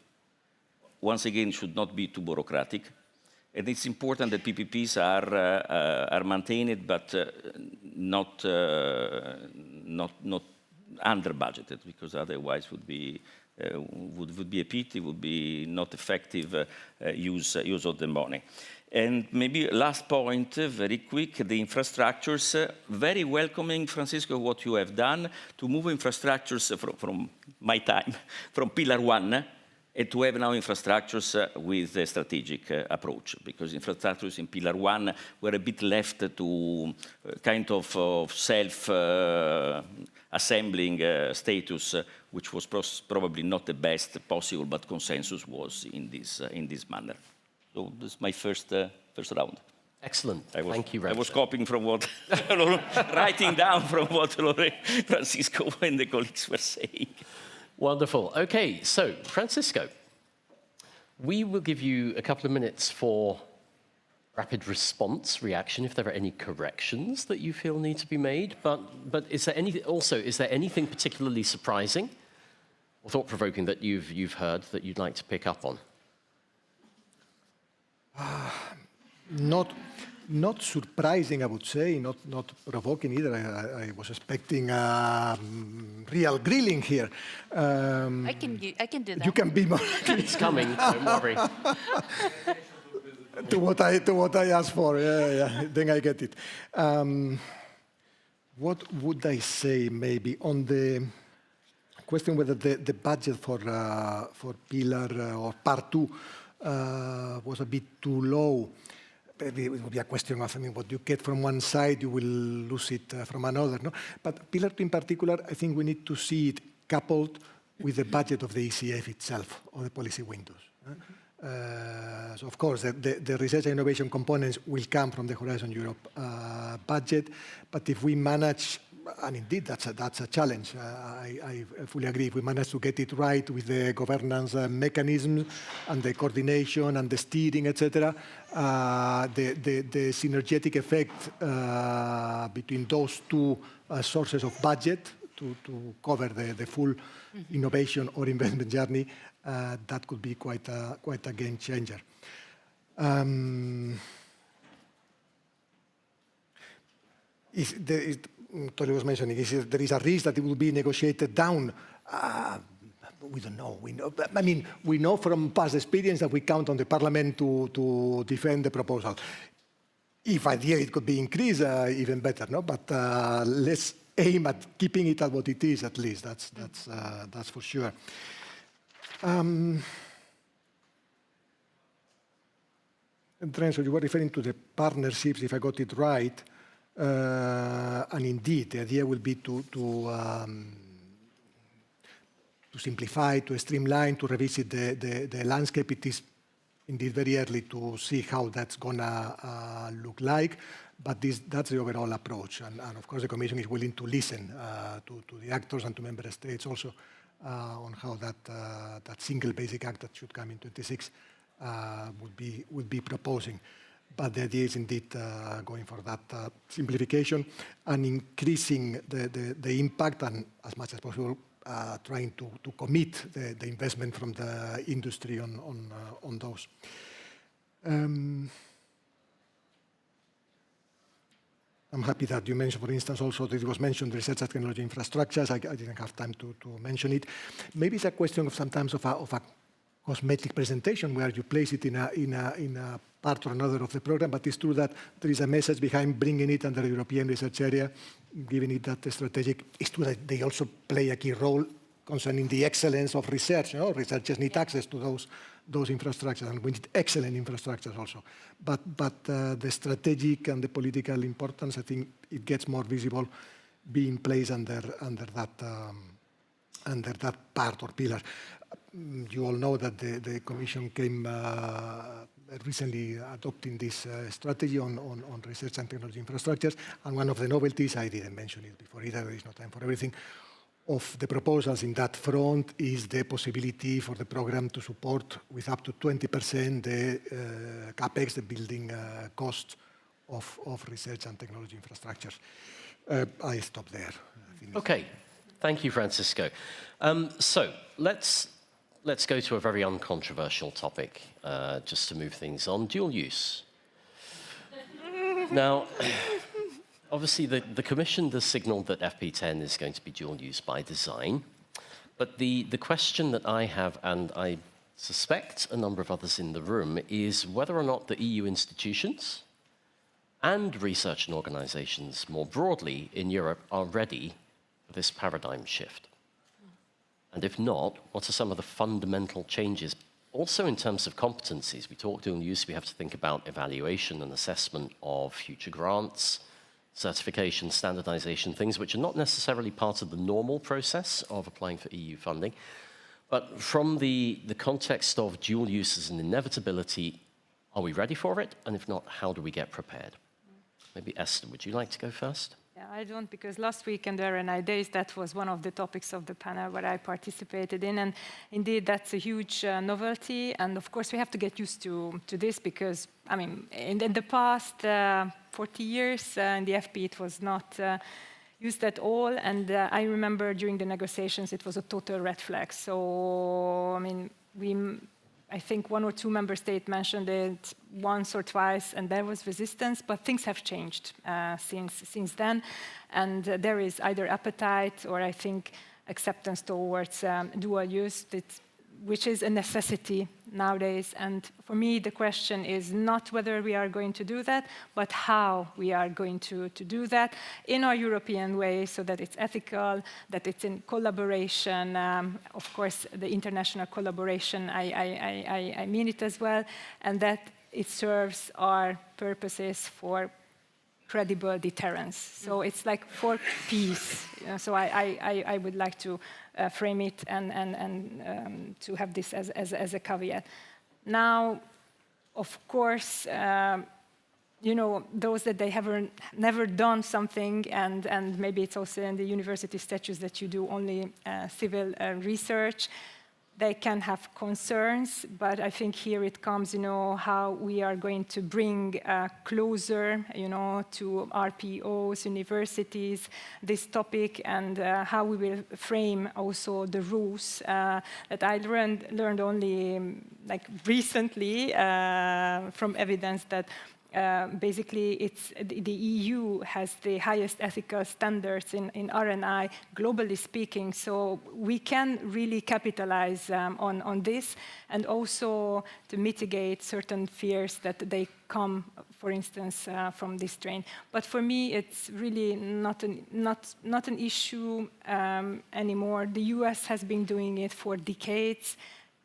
H: Once again, should not be too bureaucratic. And it's important that PPPs are maintained, but not under budgeted, because otherwise would be a pity, would be not effective use of the money. And maybe last point, very quick, the infrastructures. Very welcoming, Francisco, what you have done to move infrastructures from my time, from Pillar 1, and to have now infrastructures with a strategic approach, because infrastructures in Pillar 1 were a bit left to kind of self-assembling status, which was probably not the best possible, but consensus was in this manner. So this is my first round.
A: Excellent. Thank you,
H: I was copying from what, writing down from what Francisco and the colleagues were saying.
A: Wonderful. Okay, so Francisco, we will give you a couple of minutes for rapid response, reaction, if there are any corrections that you feel need to be made. But is there anything particularly surprising or thought-provoking that you've heard that you'd like to pick up on?
E: Not surprising, I would say, not provoking either. I was expecting real grilling here.
G: I can do that.
E: You can be more.
A: It's coming, don't worry.
E: to what I asked for, yeah. Then I get it. What would I say, maybe, on the question whether the budget for Pillar or Part 2 was a bit too low? Maybe it would be a question of, what you get from one side, you will lose it from another. No? But Pillar 2 in particular, I think we need to see it coupled with the budget of the ECF itself, or the policy windows. So of course, the research and innovation components will come from the Horizon Europe budget, but if we manage, and indeed that's a challenge, I fully agree, if we manage to get it right with the governance mechanism and the coordination and the steering, etc., the synergetic effect between those two sources of budget to cover the full innovation or investment journey, that could be quite a game changer. Tori was mentioning, there is a risk that it will be negotiated down. We don't know. We know from past experience that we count on the Parliament to defend the proposal. If ideally it could be increased, even better, no? But let's aim at keeping it at what it is, at least. That's for sure. Renzo, you were referring to the partnerships, if I got it right. And indeed, the idea will be to simplify, to streamline, to revisit the landscape. It is indeed very early to see how that's going to look like, but that's the overall approach. And of course, the Commission is willing to listen to the actors and to member states also on how that single basic act that should come in 26 would be proposing. But the idea is indeed going for that simplification and increasing the impact, and as much as possible trying to commit the investment from the industry on those. I'm happy that you mentioned, for instance, also that it was mentioned research and technology infrastructures. I didn't have time to mention it. Maybe it's a question of sometimes of a cosmetic presentation where you place it in a part or another of the program, but it's true that there is a message behind bringing it under the European research area, giving it that strategic. It's true that they also play a key role concerning the excellence of research. You know, researchers need access to those infrastructures, and we need excellent infrastructures also. But the strategic and the political importance, I think, it gets more visible being placed under that part or pillar. You all know that the Commission came recently adopting this strategy on research and technology infrastructures, and one of the novelties, I didn't mention it before either, there is no time for everything, of the proposals in that front is the possibility for the program to support with up to 20% the capex, the building cost of research and technology infrastructures. I stop there.
A: Okay, thank you, Francisco. So let's go to a very uncontroversial topic, just to move things on, dual use. Now, obviously, the Commission has signalled that FP10 is going to be dual use by design. But the question that I have, and I suspect a number of others in the room, is whether or not the EU institutions and research and organisations more broadly in Europe are ready for this paradigm shift. And if not, what are some of the fundamental changes? Also in terms of competencies, we talk dual use, we have to think about evaluation and assessment of future grants, certification, standardization, things which are not necessarily part of the normal process of applying for EU funding. But from the context of dual use as an inevitability, are we ready for it? And if not, how do we get prepared? Maybe Esther, would you like to go first?
F: Yeah, I don't, because last week in the R&I Days, that was one of the topics of the panel where I participated in. And indeed, that's a huge novelty. And of course, we have to get used to this because, I mean, in the past 40 years in the FP, it was not used at all. And I remember during the negotiations, it was a total red flag. So, I mean, I think 1 or 2 member states mentioned it once or twice, and there was resistance, but things have changed since then. And there is either appetite or, I think, acceptance towards dual use, which is a necessity nowadays. And for me, the question is not whether we are going to do that, but how we are going to do that in our European way, so that it's ethical, that it's in collaboration. Of course, the international collaboration, I mean it as well, and that it serves our purposes for credible deterrence. So it's like for peace. So I would like to frame it and to have this as a caveat. Now, of course, you know, those that they have never done something, and maybe it's also in the university statutes that you do only civil research, they can have concerns, but I think here it comes, you know, how we are going to bring closer, you know, to RPOs, universities, this topic, and how we will frame also the rules that I learned only like recently from evidence that basically, it's the EU has the highest ethical standards in R&I, globally speaking. So we can really capitalize on this, and also to mitigate certain fears that they come, for instance, from this strain. But for me, it's really not an issue anymore. The US has been doing it for decades.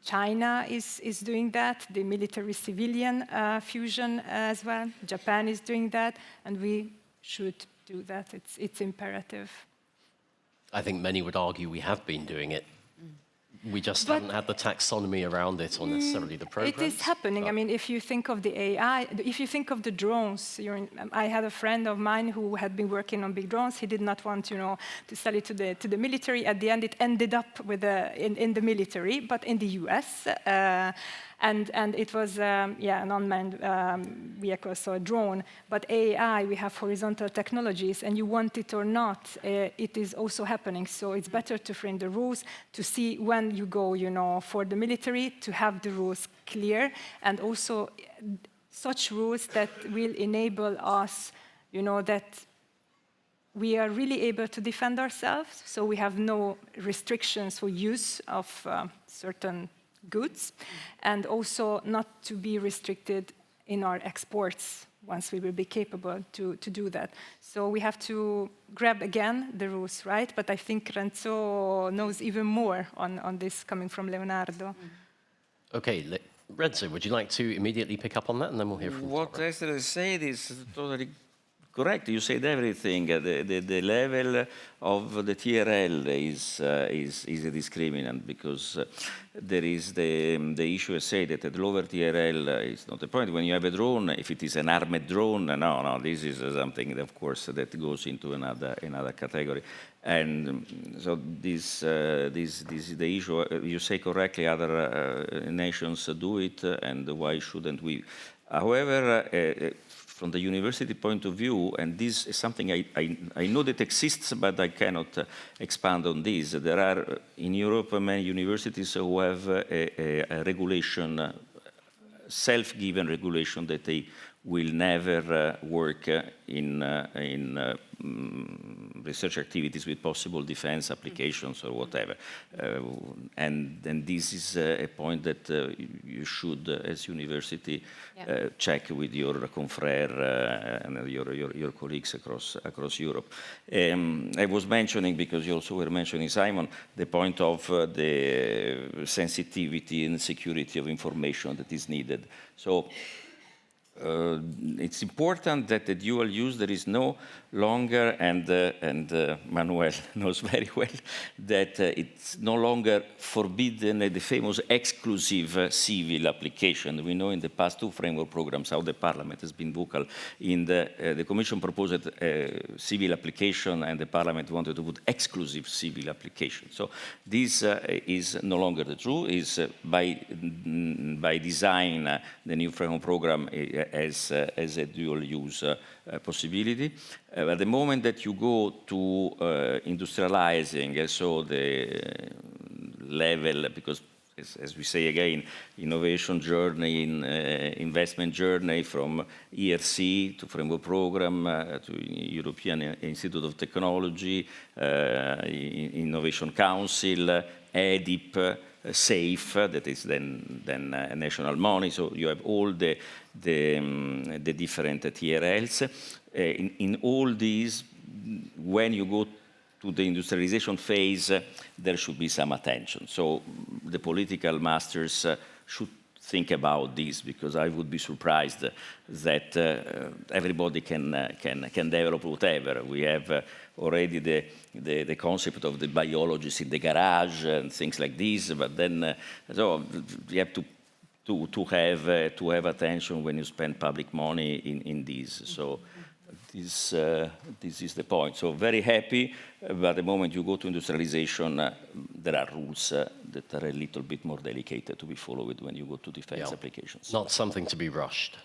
F: China is doing that, the military-civilian fusion as well. Japan is doing that, and we should do that. It's imperative.
A: I think many would argue we have been doing it. We just haven't had the taxonomy around it or necessarily the programs.
F: It is happening. I mean, if you think of the AI, if you think of the drones, I had a friend of mine who had been working on big drones. He did not want, you know, to sell it to the military. At the end, it ended up with in the military, but in the US. And it was, an unmanned vehicle, so a drone. But AI, we have horizontal technologies, and you want it or not, it is also happening. So it's better to frame the rules, to see when you go, for the military, to have the rules clear, and also such rules that will enable us, that we are really able to defend ourselves, so we have no restrictions for use of certain goods, and also not to be restricted in our exports once we will be capable to do that. So we have to grab again the rules, right? But I think Renzo knows even more on this coming from Leonardo.
A: Okay, Renzo, would you like to immediately pick up on that, and then we'll hear from
H: What
A: Tara.
H: Esther said is totally correct. You said everything. The level of the TRL is a discriminant, because there is the issue, I say, that the lower TRL is not the point. When you have a drone, if it is an armed drone, no, this is something, of course, that goes into another category. And so this is the issue. You say correctly, other nations do it, and why shouldn't we? However, from the university point of view, and this is something I know that exists, but I cannot expand on this. There are in Europe many universities who have a regulation, self-given regulation, that they will never work in research activities with possible defense applications or whatever. And this is a point that you should, as university, check with your confrère and your colleagues across Europe. I was mentioning, because you also were mentioning, Simon, the point of the sensitivity and security of information that is needed. So it's important that the dual use, there is no longer, and Manuel knows very well, that it's no longer forbidden the famous exclusive civil application. We know in the past 2 framework programs how the Parliament has been vocal. In the Commission proposed civil application, and the Parliament wanted to put exclusive civil application. So this is no longer the truth. Is by design the new framework program as a dual use possibility. At the moment that you go to industrializing, so the level, because as we say again, innovation journey, investment journey from ERC to framework program to European Institute of Technology, Innovation Council, EDIP, SAFE, that is then national money. So you have all the different TRLs. In all these, when you go to the industrialization phase, there should be some attention. So the political masters should think about this, because I would be surprised that everybody can develop whatever. We have already the concept of the biologists in the garage and things like this, but then so you have to have attention when you spend public money in this. So this is the point. So very happy, but the moment you go to industrialization, there are rules that are a little bit more delicate to be followed when you go to defense applications.
A: Not something to be rushed.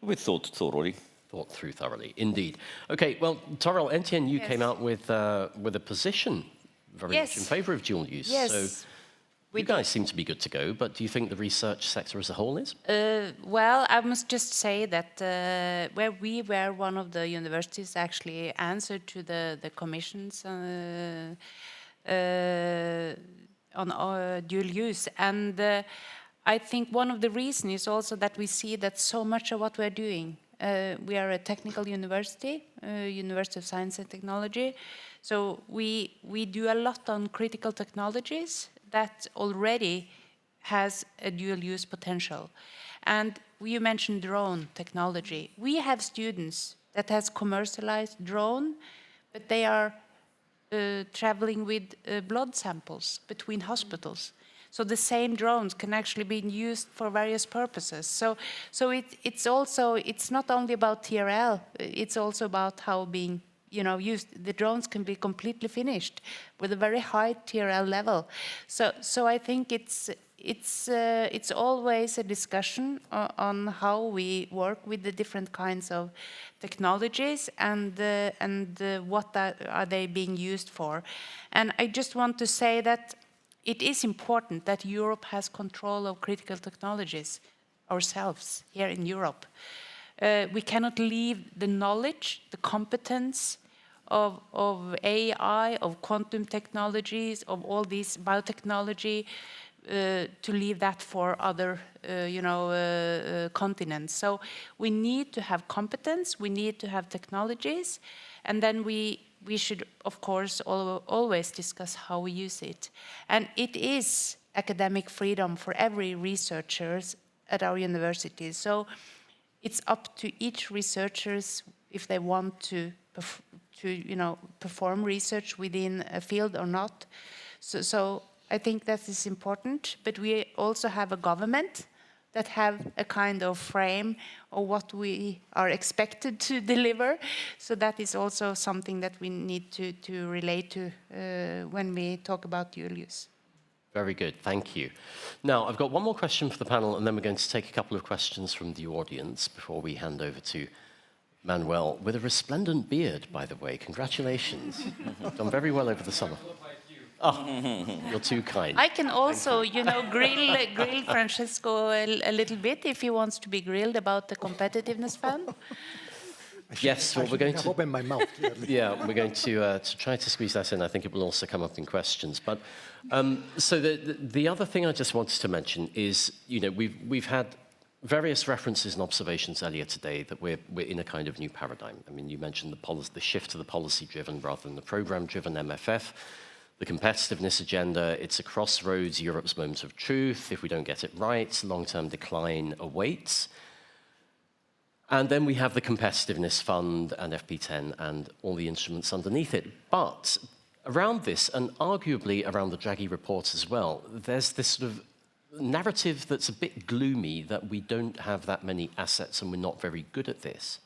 H: We thought thoroughly.
A: Thought through thoroughly, indeed. Okay, well, Toril, NTNU came out with a position very much in favour of dual use.
G: Yes.
A: So you guys seem to be good to go, but do you think the research sector as a whole is?
G: Well, I must just say that where we were one of the universities actually answered to the commissions on dual use. And I think one of the reasons is also that we see that so much of what we're doing, we are a technical university, University of Science and Technology, so we do a lot on critical technologies that already has a dual use potential. And you mentioned drone technology. We have students that has commercialized drone, but they are traveling with blood samples between hospitals. So the same drones can actually be used for various purposes. So it's not only about TRL, it's also about how being used. The drones can be completely finished with a very high TRL level. So I think it's it's always a discussion on how we work with the different kinds of technologies and what are they being used for. And I just want to say that it is important that Europe has control of critical technologies ourselves here in Europe. We cannot leave the knowledge, the competence of AI, of quantum technologies, of all these biotechnology, to leave that for other, continents. So we need to have competence, we need to have technologies, and then we should, of course, always discuss how we use it. And it is academic freedom for every researcher at our universities. So it's up to each researchers if they want to perform research within a field or not. So I think that is important, but we also have a government that have a kind of frame of what we are expected to deliver. So that is also something that we need to relate to when we talk about dual use.
A: Very good, thank you. Now, I've got one more question for the panel, and then we're going to take a couple of questions from the audience before we hand over to Manuel, with a resplendent beard, by the way. Congratulations. Done very well over the summer. Oh, you're too kind.
G: I can also, grill Francesco a little bit if he wants to be grilled about the competitiveness fund.
A: Yes, well, we're going to
E: open my mouth.
A: Yeah, we're going to try to squeeze that in. I think it will also come up in questions. But so the other thing I just wanted to mention is, we've had various references and observations earlier today that we're in a kind of new paradigm. I mean, you mentioned the shift to the policy-driven rather than the program-driven MFF. The competitiveness agenda, it's a crossroads, Europe's moment of truth. If we don't get it right, long-term decline awaits. And then we have the competitiveness fund and FP10 and all the instruments underneath it. But around this, and arguably around the Draghi report as well, there's this sort of narrative that's a bit gloomy that we don't have that many assets and we're not very good at this.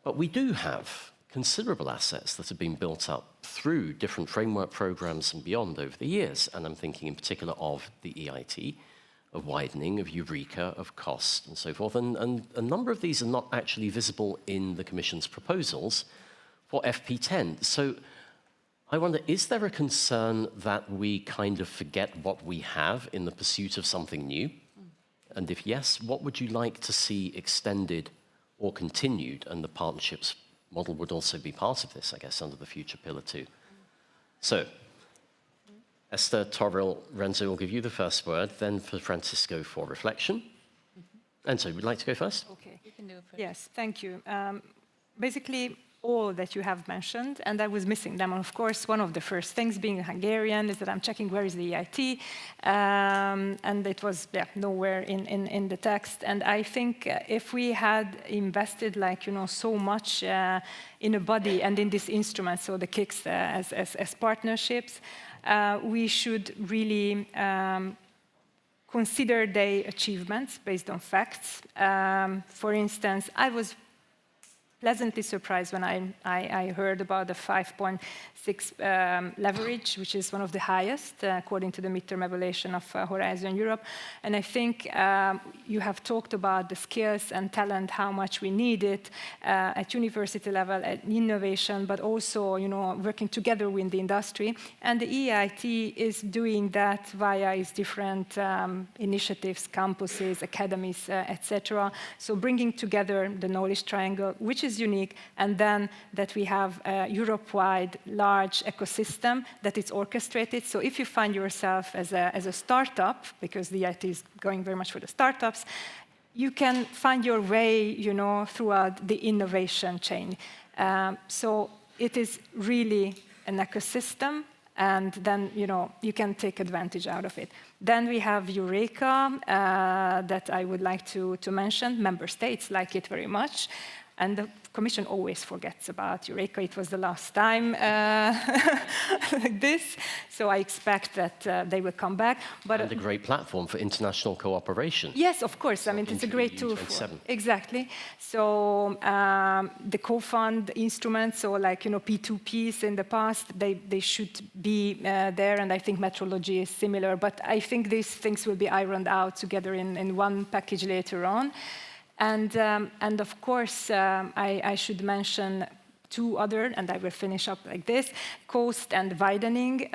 A: But we do have considerable assets that have been built up through different framework programs and beyond over the years. And I'm thinking in particular of the EIT, of widening, of Eureka, of cost, and so forth. And a number of these are not actually visible in the Commission's proposals for FP10. So I wonder, is there a concern that we kind of forget what we have in the pursuit of something new? And if yes, what would you like to see extended or continued? And the partnerships model would also be part of this, I guess, under the future pillar 2. So, Esther, Toril, Renzo will give you the first word, then for Francisco for reflection. And so, would you like to go first?
F: Okay. You can do it first. Yes, thank you. Basically, all that you have mentioned, and I was missing them. Of course, one of the first things, being a Hungarian, is that I'm checking where is the EIT, and it was nowhere in the text. And I think if we had invested so much in a body and in this instrument, so the KICs as partnerships, we should really consider their achievements based on facts. For instance, I was pleasantly surprised when I heard about the 5.6 leverage, which is one of the highest, according to the midterm evaluation of Horizon Europe. And I think you have talked about the skills and talent, how much we need it at university level, at innovation, but also, working together with the industry. And the EIT is doing that via its different initiatives, campuses, academies, etc. So bringing together the knowledge triangle, which is unique, and then that we have a Europe-wide large ecosystem that is orchestrated. So if you find yourself as a startup, because the EIT is going very much for the startups, you can find your way, throughout the innovation chain. So it is really an ecosystem, and then you can take advantage out of it. Then we have Eureka that I would like to mention. Member states like it very much. And the Commission always forgets about Eureka. It was the last time like this. So I expect that they will come back. But
A: and a great platform for international cooperation.
F: yes, of course. I mean, it's a great tool. Exactly. So the co-fund instruments, so like, P2Ps in the past, they should be there. And I think metrology is similar. But I think these things will be ironed out together in one package later on. And of course, I should mention two other, and I will finish up like this, coast and widening.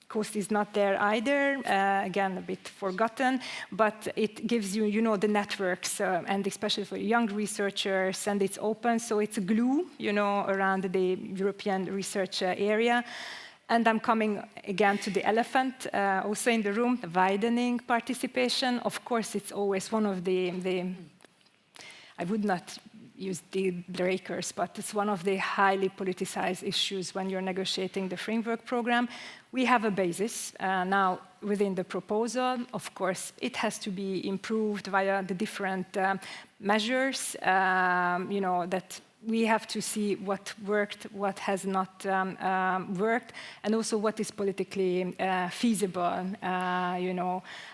F: Coast is not there either, again, a bit forgotten, but it gives you, the networks, and especially for young researchers, and it's open, so it's a glue, around the European research area. And I'm coming again to the elephant, also in the room, the widening participation. Of course, it's always one of the I would not use deal breakers, but it's one of the highly politicized issues when you're negotiating the framework program. We have a basis now within the proposal. Of course, it has to be improved via the different measures, that we have to see what worked, what has not worked, and also what is politically feasible,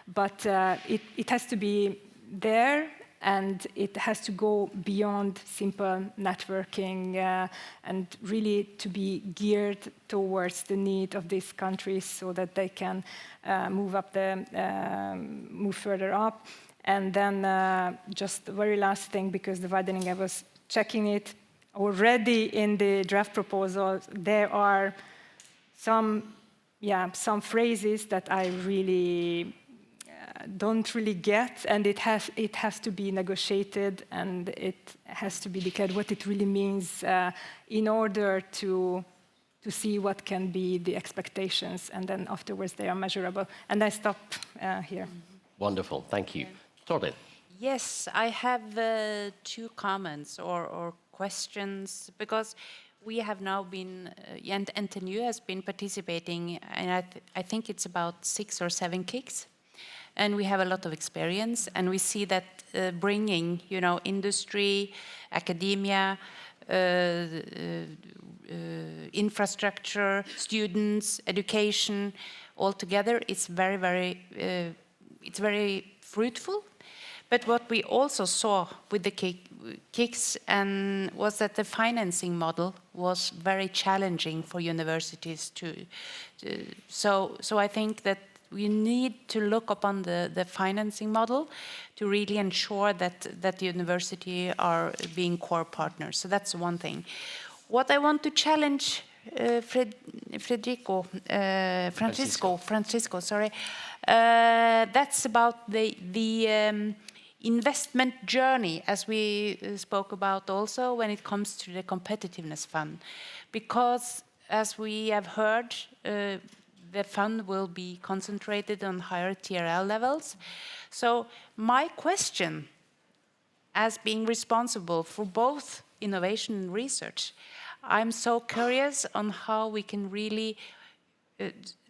F: But it has to be there, and it has to go beyond simple networking and really to be geared towards the need of these countries so that they can move further up. And then just the very last thing, because the widening, I was checking it already in the draft proposal, there are some phrases that I really don't really get, and it has to be negotiated, and it has to be declared what it really means in order to see what can be the expectations, and then afterwards they are measurable. And I stop here.
A: Wonderful, thank you. Torben.
G: Yes, I have two comments or questions, because we have now been, and NTNU has been participating, and I think it's about 6 or 7 KICs. And we have a lot of experience, and we see that bringing, industry, academia, infrastructure, students, education, all together, it's very fruitful. But what we also saw with the KICs was that the financing model was very challenging for universities so I think that we need to look upon the financing model to really ensure that the university are being core partners. So that's one thing. What I want to challenge Francisco, sorry, that's about the investment journey, as we spoke about also when it comes to the competitiveness fund. Because as we have heard, the fund will be concentrated on higher TRL levels. So my question, as being responsible for both innovation and research, I'm so curious on how we can really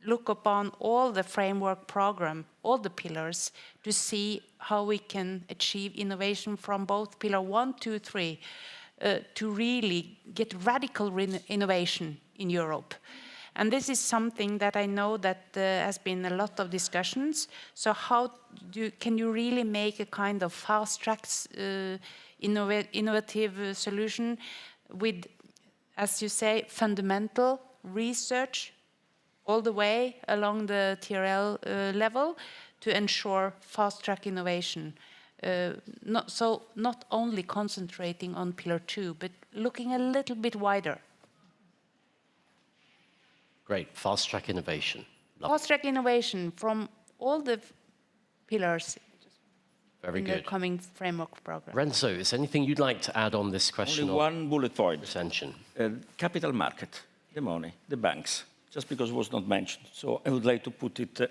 G: look upon all the framework program, all the pillars, to see how we can achieve innovation from both pillar 1, 2, 3, to really get radical innovation in Europe. And this is something that I know that has been a lot of discussions. So how can you really make a kind of fast-track innovative solution with, as you say, fundamental research all the way along the TRL level to ensure fast-track innovation? Not only concentrating on pillar 2, but looking a little bit wider.
A: Great, fast-track innovation.
G: Fast-track innovation from all the pillars
A: Very
G: in
A: good.
G: the coming framework program.
A: Renzo, is there anything you'd like to add on this question?
H: Only one bullet point.
A: Retention.
H: Capital market, the money, the banks, just because it was not mentioned. So I would like to put it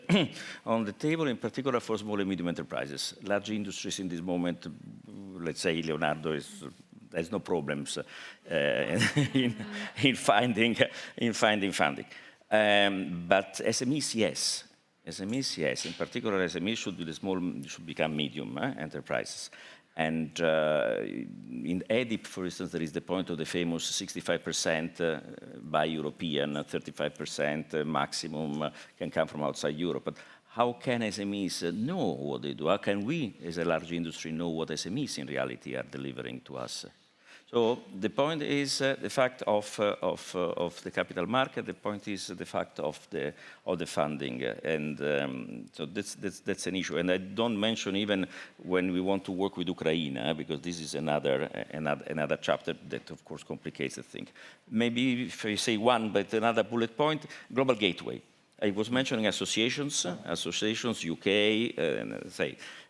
H: on the table, in particular for small and medium enterprises. Large industries in this moment, let's say Leonardo has no problems in finding funding. But SMEs, yes. SMEs, yes. In particular, SMEs should become medium enterprises. And in EDIP, for instance, there is the point of the famous 65% by European, 35% maximum can come from outside Europe. But how can SMEs know what they do? How can we, as a large industry, know what SMEs in reality are delivering to us? So the point is the fact of the capital market. The point is the fact of the funding, and so that's an issue. And I don't mention even when we want to work with Ukraine, because this is another chapter that of course complicates the thing. Maybe if I say one, but another bullet point: global gateway. I was mentioning associations, UK,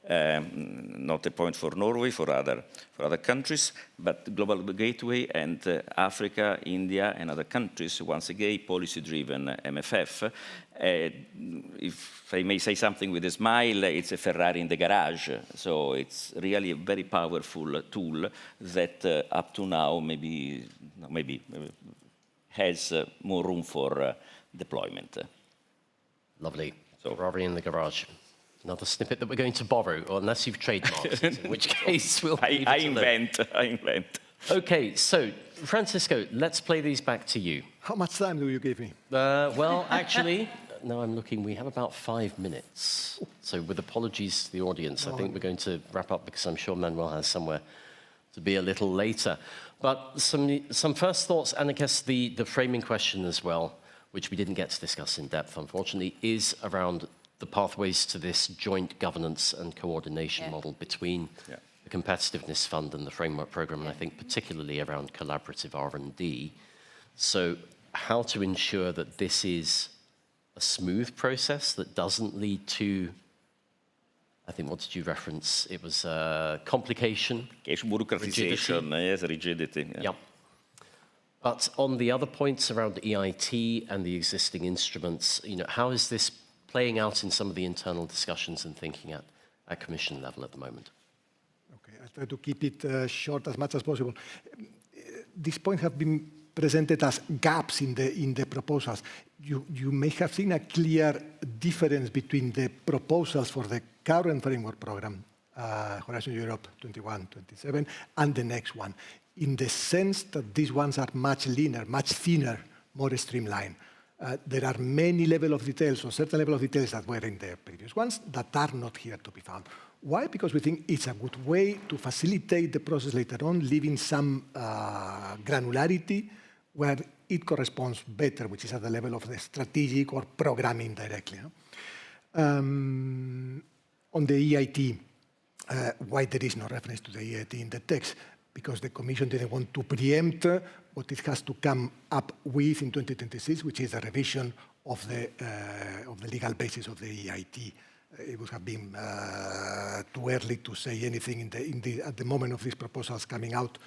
H: not a point for Norway, for other countries, but global gateway and Africa, India, and other countries. Once again, policy-driven MFF. If I may say something with a smile, it's a Ferrari in the garage. So it's really a very powerful tool that up to now maybe has more room for deployment.
A: Lovely. So Ferrari in the garage. Another snippet that we're going to borrow, or unless you've trademarked it, in which case we'll
H: I invent.
A: Okay, so Francisco, let's play these back to you.
E: How much time do you give me?
A: Well, actually, now I'm looking, we have about 5 minutes. So with apologies to the audience, I think we're going to wrap up because I'm sure Manuel has somewhere to be a little later. But some first thoughts, and I guess the framing question as well, which we didn't get to discuss in depth, unfortunately, is around the pathways to this joint governance and coordination model between the Competitiveness Fund and the Framework Programme, and I think particularly around collaborative R&D. So how to ensure that this is a smooth process that doesn't lead to, I think, what did you reference? It was complication.
H: Bureaucratization, yes, rigidity.
A: Yeah. But on the other points around EIT and the existing instruments, how is this playing out in some of the internal discussions and thinking at Commission level at the moment?
E: Okay, I'll try to keep it short as much as possible. These points have been presented as gaps in the proposals. You may have seen a clear difference between the proposals for the current framework program, Horizon Europe 21-27, and the next one, in the sense that these ones are much leaner, much thinner, more streamlined. There are many levels of details, or certain level of details that were in the previous ones that are not here to be found. Why? Because we think it's a good way to facilitate the process later on, leaving some granularity where it corresponds better, which is at the level of the strategic or programming directly. On the EIT, why there is no reference to the EIT in the text? Because the Commission didn't want to preempt what it has to come up with in 2026, which is a revision of the legal basis of the EIT. It would have been too early to say anything at the moment of these proposals coming out,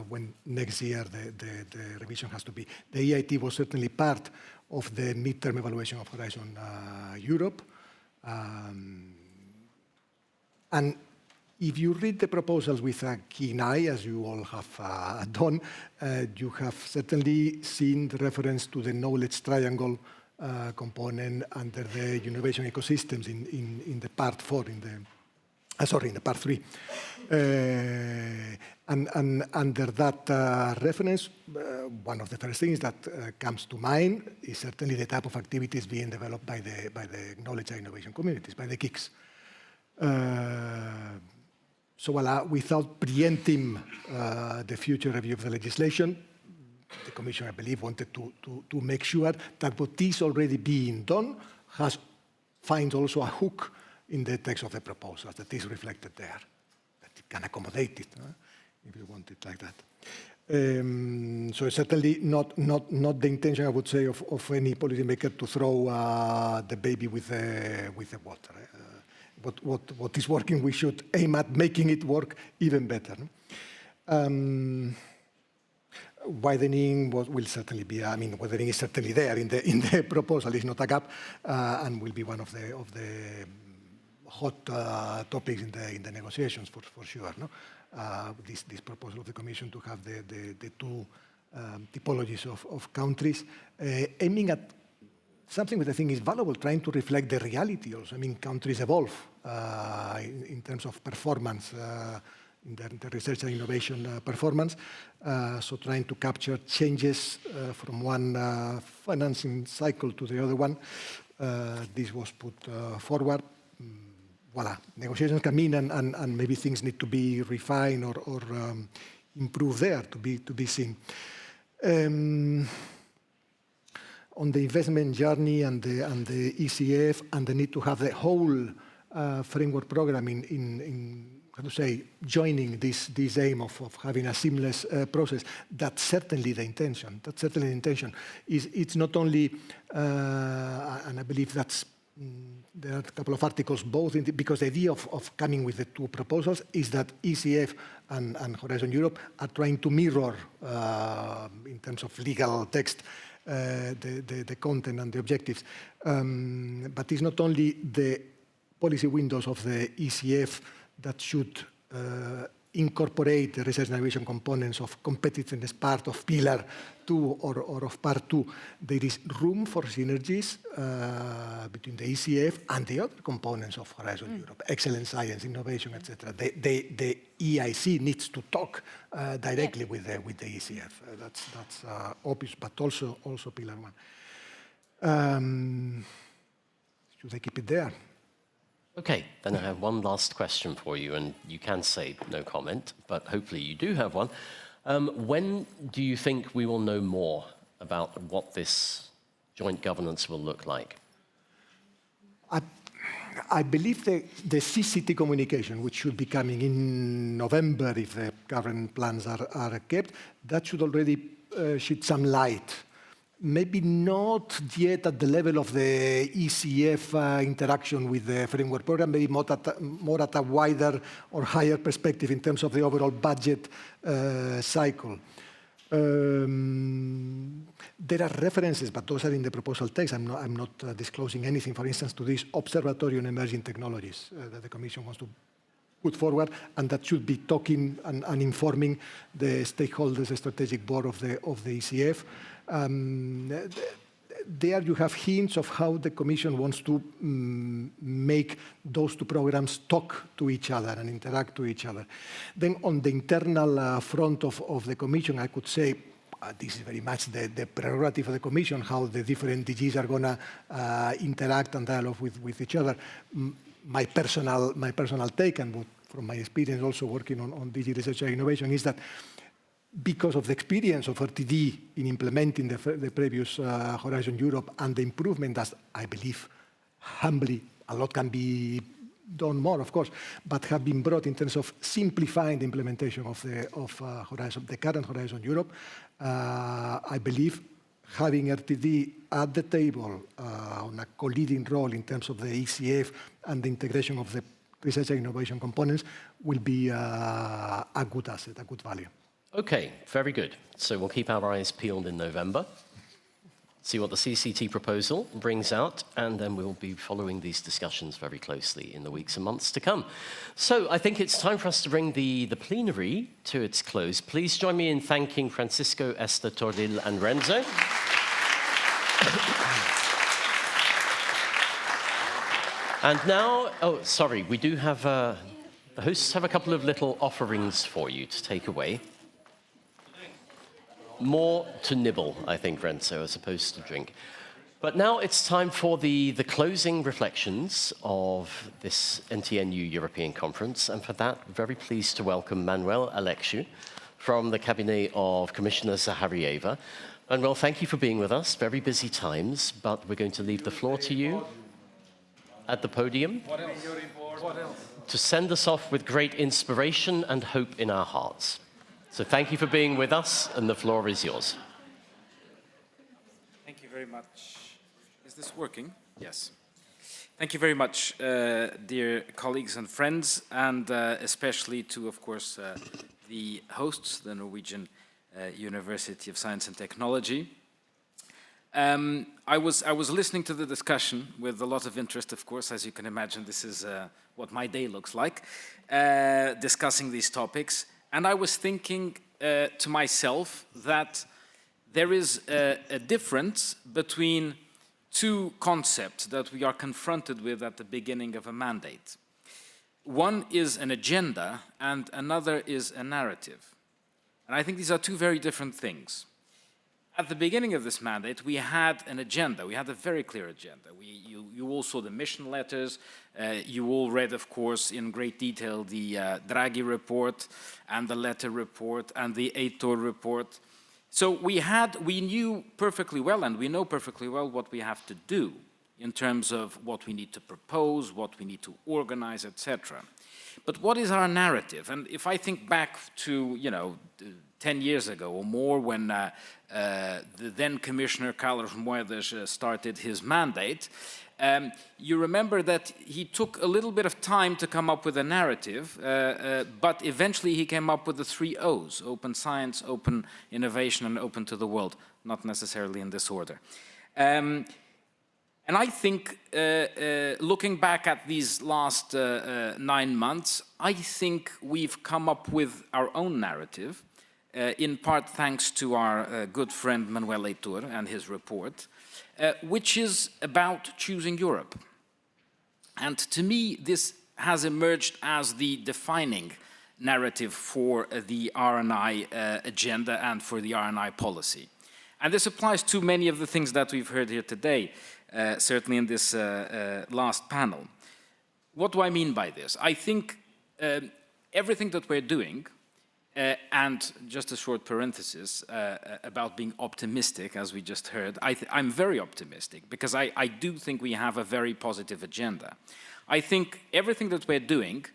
E: when next year the revision has to be. The EIT was certainly part of the midterm evaluation of Horizon Europe. And if you read the proposals with a keen eye, as you all have done, you have certainly seen the reference to the knowledge triangle component under the innovation ecosystems in the part 4, in the part 3. And under that reference, one of the first things that comes to mind is certainly the type of activities being developed by the knowledge and innovation communities, by the KICs. So without preempting the future review of the legislation, the Commission, I believe, wanted to make sure that what is already being done finds also a hook in the text of the proposal that is reflected there, that it can accommodate it, if you want it like that. So it's certainly not the intention, I would say, of any policymaker to throw the baby with the water. What is working, we should aim at making it work even better. Widening will certainly be, widening is certainly there in the proposal. It's not a gap, and will be one of the hot topics in the negotiations for sure. No? This proposal of the Commission to have the two typologies of countries, aiming at something that I think is valuable, trying to reflect the reality also. I mean, countries evolve in terms of performance, in the research and innovation performance. So trying to capture changes from one financing cycle to the other one. This was put forward. Voila, negotiations come in and maybe things need to be refined or improved there to be seen. On the investment journey and the ECF and the need to have the whole framework program in how to say, joining this aim of having a seamless process, that's certainly the intention. That's certainly the intention. It's not only, and I believe that's, there are a couple of articles both, because the idea of coming with the two proposals is that ECF and Horizon Europe are trying to mirror, in terms of legal text, the content and the objectives. But it's not only the policy windows of the ECF that should incorporate the research and innovation components of competitiveness part of Pillar 2 or of Part 2. There is room for synergies between the ECF and the other components of Horizon Europe, excellent science, innovation, etc. The EIC needs to talk directly with the ECF. That's obvious, but also Pillar 1. Should I keep it there?
A: Okay, then I have one last question for you, and you can say no comment, but hopefully you do have one. When do you think we will know more about what this joint governance will look like?
E: I believe the CCT communication, which should be coming in November if the current plans are kept, that should already shed some light. Maybe not yet at the level of the ECF interaction with the framework program, maybe more at a wider or higher perspective in terms of the overall budget cycle. There are references, but those are in the proposal text. I'm not disclosing anything, for instance, to this observatory on emerging technologies that the Commission wants to put forward, and that should be talking and informing the stakeholders, the strategic board of the ECF. There you have hints of how the Commission wants to make those two programs talk to each other and interact to each other. Then on the internal front of the Commission, I could say this is very much the prerogative of the Commission, how the different DGs are going to interact and dialogue with each other. My personal take, and from my experience also working on DG Research and Innovation, is that because of the experience of RTD in implementing the previous Horizon Europe and the improvement that I believe, humbly, a lot can be done more, of course, but have been brought in terms of simplifying the implementation of the current Horizon Europe, I believe having RTD at the table on a co-leading role in terms of the ECF and the integration of the research and innovation components will be a good asset, a good value.
A: Okay, very good. So we'll keep our eyes peeled in November, see what the CCT proposal brings out, and then we'll be following these discussions very closely in the weeks and months to come. So I think it's time for us to bring the plenary to its close. Please join me in thanking Francisco, Esther, Tordil, and Renzo. And now, oh, sorry, we do have, the hosts have a couple of little offerings for you to take away. More to nibble, I think, Renzo, as opposed to drink. But now it's time for the closing reflections of this NTNU European Conference. And for that, very pleased to welcome Manuel Alexiu from the Cabinet of Commissioner Zaharieva. Manuel, thank you for being with us. Very busy times, but we're going to leave the floor to you at the podium to send us off with great inspiration and hope in our hearts. So thank you for being with us, and the floor is yours.
I: Thank you very much. Is this working? Yes. Thank you very much, dear colleagues and friends, and especially to, of course, the hosts, the Norwegian University of Science and Technology. I was listening to the discussion with a lot of interest, of course. As you can imagine, this is what my day looks like, discussing these topics. And I was thinking to myself that there is a difference between two concepts that we are confronted with at the beginning of a mandate. One is an agenda and another is a narrative. And I think these are two very different things. At the beginning of this mandate, we had an agenda. We had a very clear agenda. You all saw the mission letters. You all read, of course, in great detail the Draghi report and the Letter report and the Eitor report. So we knew perfectly well, and we know perfectly well what we have to do in terms of what we need to propose, what we need to organize, etc. But what is our narrative? And if I think back to, 10 years ago or more, when the then Commissioner Carlos Moedas started his mandate, you remember that he took a little bit of time to come up with a narrative, but eventually he came up with the 3 O's: open science, open innovation, and open to the world, not necessarily in this order. And I think, looking back at these last 9 months, I think we've come up with our own narrative, in part thanks to our good friend Manuel Eitor and his report, which is about choosing Europe. And to me, this has emerged as the defining narrative for the R&I agenda and for the R&I policy. And this applies to many of the things that we've heard here today, certainly in this last panel. What do I mean by this? I think everything that we're doing, and just a short parenthesis about being optimistic, as we just heard, I'm very optimistic because I do think we have a very positive agenda. I think everything that we're doing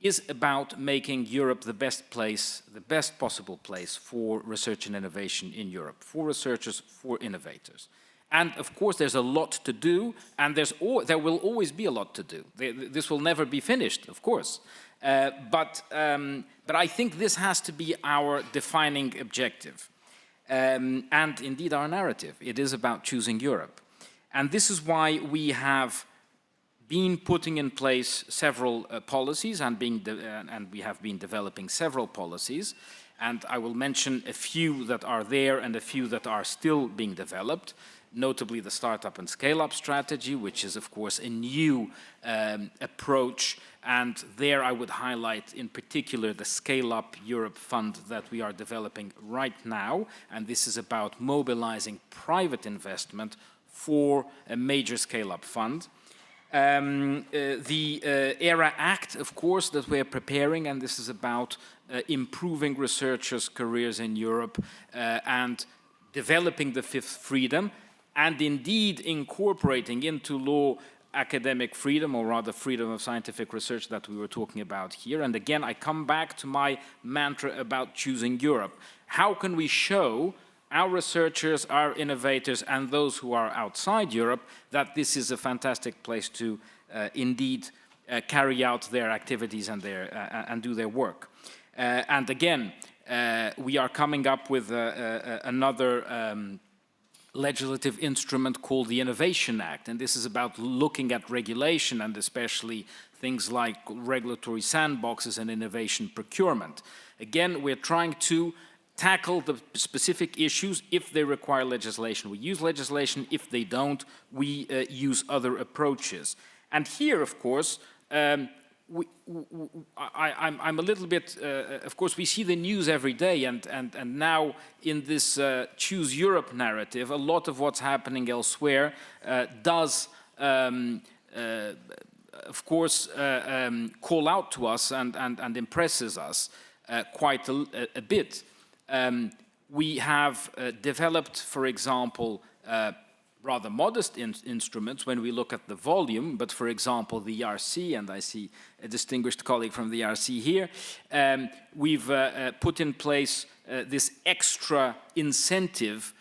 I: is about making Europe the best place, the best possible place for research and innovation in Europe, for researchers, for innovators. And of course, there's a lot to do, and there will always be a lot to do. This will never be finished, of course. But I think this has to be our defining objective. And indeed our narrative. It is about choosing Europe. And this is why we have been putting in place several policies and we have been developing several policies. And I will mention a few that are there and a few that are still being developed. Notably the Startup and Scale-Up strategy, which is, of course, a new approach. And there I would highlight in particular the Scale-Up Europe Fund that we are developing right now. And this is about mobilizing private investment for a major scale-up fund. The ERA Act, of course, that we're preparing, and this is about improving researchers' careers in Europe and developing the fifth freedom, and indeed incorporating into law academic freedom, or rather freedom of scientific research that we were talking about here. And again, I come back to my mantra about choosing Europe. How can we show our researchers, our innovators, and those who are outside Europe that this is a fantastic place to indeed carry out their activities and do their work? And again, we are coming up with another legislative instrument called the Innovation Act, and this is about looking at regulation and especially things like regulatory sandboxes and innovation procurement. Again, we're trying to tackle the specific issues. If they require legislation, we use legislation. If they don't, we use other approaches. And here, of course, I'm a little bit, of course, we see the news every day, and now in this Choose Europe narrative, a lot of what's happening elsewhere does, of course, call out to us and impresses us quite a bit. We have developed, for example, rather modest instruments when we look at the volume, but for example, the ERC, and I see a distinguished colleague from the ERC here, we've put in place this extra incentive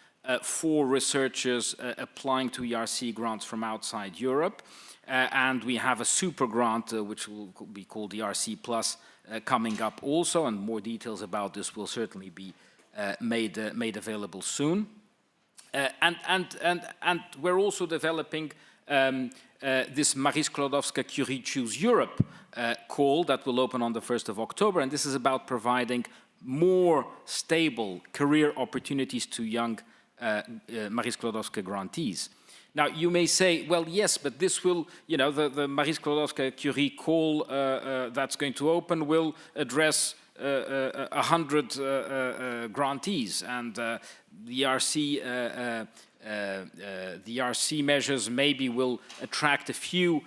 I: for researchers applying to ERC grants from outside Europe, and we have a super grant, which will be called ERC Plus, coming up also, and more details about this will certainly be made available soon. And we're also developing this Marie Skłodowska-Curie Choose Europe call that will open on the 1st of October, and this is about providing more stable career opportunities to young Marie Skłodowska grantees. Now, you may say, well, yes, but this will, the Marie Skłodowska-Curie call that's going to open will address 100 grantees, and the RC measures maybe will attract a few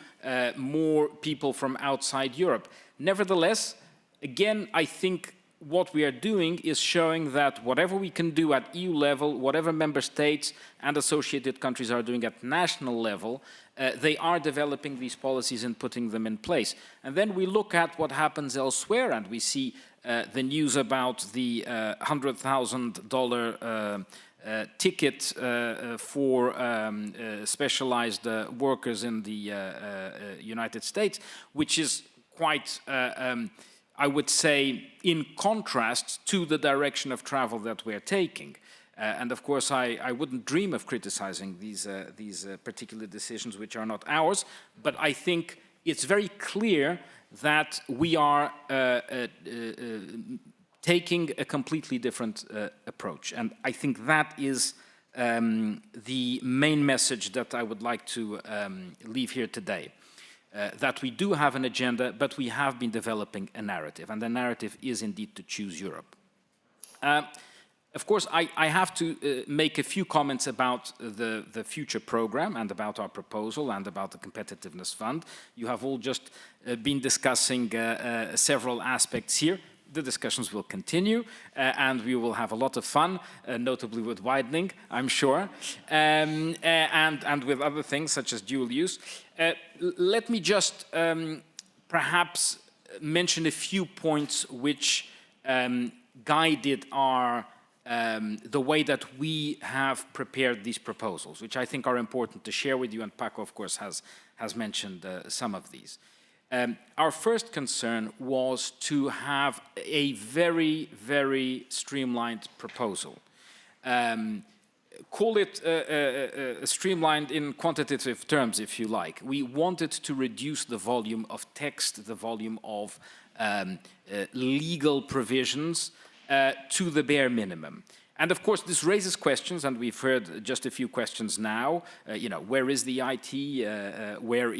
I: more people from outside Europe. Nevertheless, again, I think what we are doing is showing that whatever we can do at EU level, whatever member states and associated countries are doing at national level, they are developing these policies and putting them in place. And then we look at what happens elsewhere, and we see the news about the $100,000 ticket for specialized workers in the United States, which is quite, I would say, in contrast to the direction of travel that we're taking. And of course, I wouldn't dream of criticizing these particular decisions, which are not ours, but I think it's very clear that we are taking a completely different approach. And I think that is the main message that I would like to leave here today. That we do have an agenda, but we have been developing a narrative, and the narrative is indeed to choose Europe. Of course, I have to make a few comments about the future program and about our proposal and about the Competitiveness Fund. You have all just been discussing several aspects here. The discussions will continue, and we will have a lot of fun, notably with widening, I'm sure, and with other things such as dual use. Let me just perhaps mention a few points which guided our the way that we have prepared these proposals, which I think are important to share with you, and Paco, of course, has mentioned some of these. Our first concern was to have a very, very streamlined proposal. Call it streamlined in quantitative terms, if you like. We wanted to reduce the volume of text, the volume of legal provisions to the bare minimum. And of course, this raises questions, and we've heard just a few questions now. Where is the IT? Where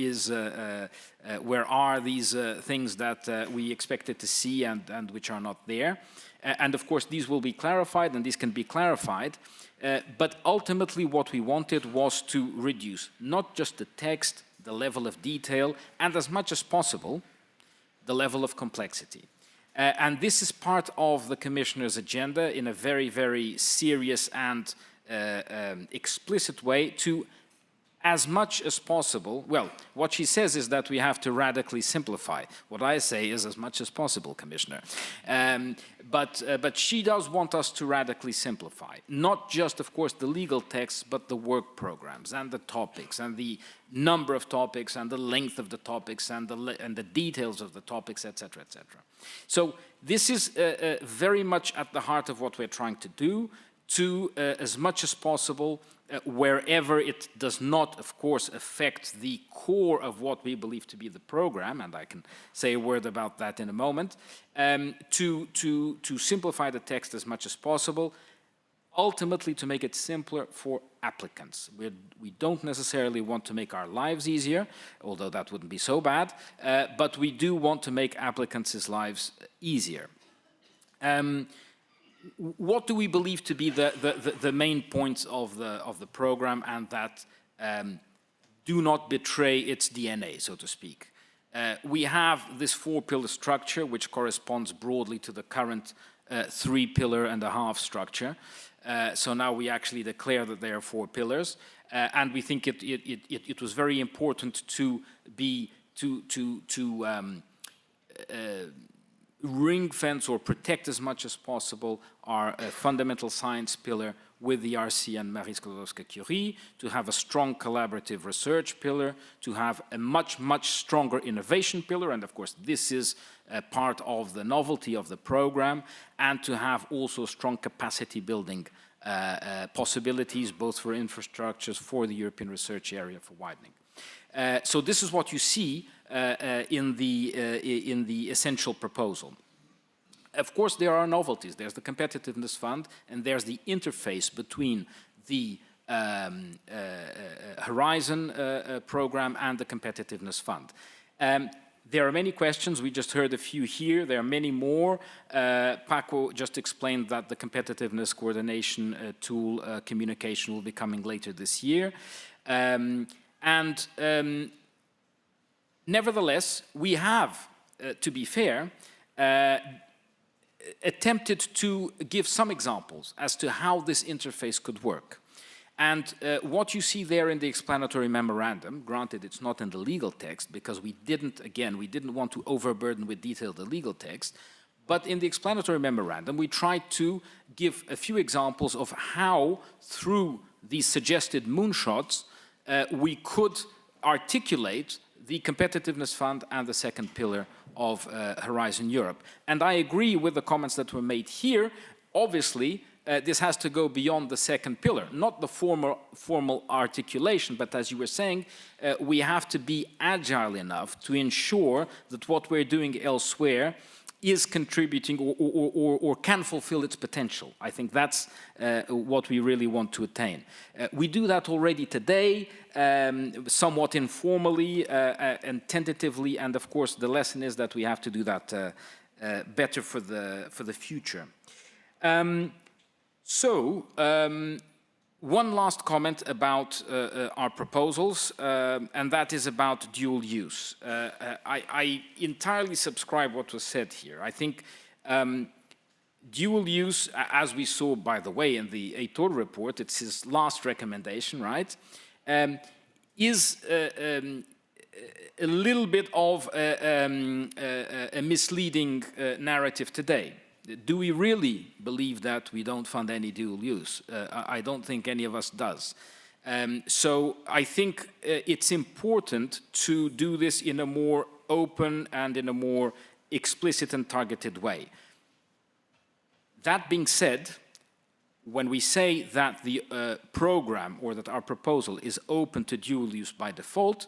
I: are these things that we expected to see and which are not there? And of course, these will be clarified, and these can be clarified. But ultimately, what we wanted was to reduce not just the text, the level of detail, and as much as possible, the level of complexity. And this is part of the Commissioner's agenda in a very, very serious and explicit way to, as much as possible, well, what she says is that we have to radically simplify. What I say is as much as possible, Commissioner. But she does want us to radically simplify. Not just, of course, the legal texts, but the work programs and the topics and the number of topics and the length of the topics and the details of the topics, etc., etc. So this is very much at the heart of what we're trying to do, to, as much as possible, wherever it does not, of course, affect the core of what we believe to be the program, and I can say a word about that in a moment, to simplify the text as much as possible, ultimately to make it simpler for applicants. We don't necessarily want to make our lives easier, although that wouldn't be so bad, but we do want to make applicants' lives easier. What do we believe to be the main points of the program, and that do not betray its DNA, so to speak? We have this four-pillar structure, which corresponds broadly to the current three-pillar-and-a-half structure. So now we actually declare that there are four pillars, and we think it was very important to ring-fence or protect as much as possible our fundamental science pillar with the RC and Marie Skłodowska-Curie, to have a strong collaborative research pillar, to have a much, much stronger innovation pillar, and of course this is part of the novelty of the program, and to have also strong capacity building possibilities, both for infrastructures, for the European research area, for widening. So this is what you see in the essential proposal. Of course, there are novelties. There's the Competitiveness Fund, and there's the interface between the Horizon program and the Competitiveness Fund. There are many questions. We just heard a few here. There are many more. Paco just explained that the competitiveness coordination tool communication will be coming later this year. Nevertheless, we have, to be fair, attempted to give some examples as to how this interface could work. And what you see there in the explanatory memorandum, granted it's not in the legal text because we didn't want to overburden with detail the legal text, but in the explanatory memorandum we tried to give a few examples of how, through these suggested moonshots, we could articulate the Competitiveness Fund and the second pillar of Horizon Europe. And I agree with the comments that were made here. Obviously, this has to go beyond the second pillar, not the formal articulation, but as you were saying, we have to be agile enough to ensure that what we're doing elsewhere is contributing or can fulfill its potential. I think that's what we really want to attain. We do that already today, somewhat informally and tentatively, and of course the lesson is that we have to do that better for the future. One last comment about our proposals, and that is about dual use. I entirely subscribe what was said here. I think dual use, as we saw, by the way, in the Heitor report, it's his last recommendation, right, is a little bit of a misleading narrative today. Do we really believe that we don't fund any dual use? I don't think any of us does. So I think it's important to do this in a more open and in a more explicit and targeted way. That being said, when we say that the program or that our proposal is open to dual use by default,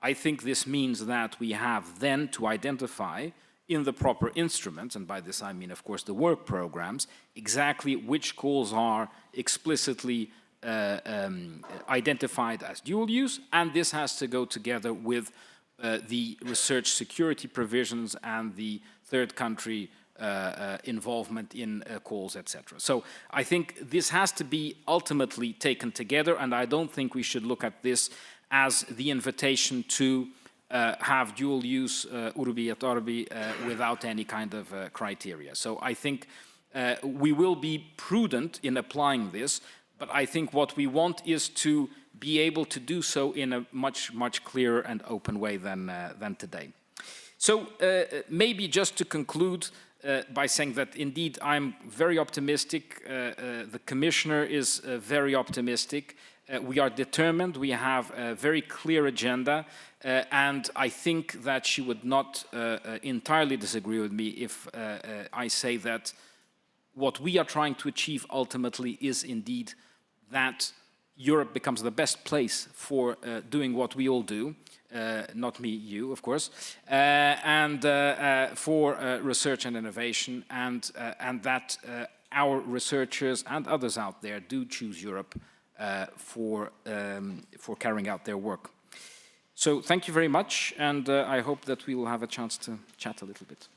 I: I think this means that we have then to identify in the proper instruments, and by this I mean, of course, the work programs, exactly which calls are explicitly identified as dual use, and this has to go together with the research security provisions and the third country involvement in calls, etc. So I think this has to be ultimately taken together, and I don't think we should look at this as the invitation to have dual use urbi et orbi without any kind of criteria. So I think we will be prudent in applying this, but I think what we want is to be able to do so in a much clearer and open way than today. So maybe just to conclude by saying that indeed I'm very optimistic, the Commissioner is very optimistic, we are determined, we have a very clear agenda, and I think that she would not entirely disagree with me if I say that what we are trying to achieve ultimately is indeed that Europe becomes the best place for doing what we all do, not me, you, of course, and for research and innovation, and that our researchers and others out there do choose Europe for carrying out their work. So thank you very much, and I hope that we will have a chance to chat a little bit.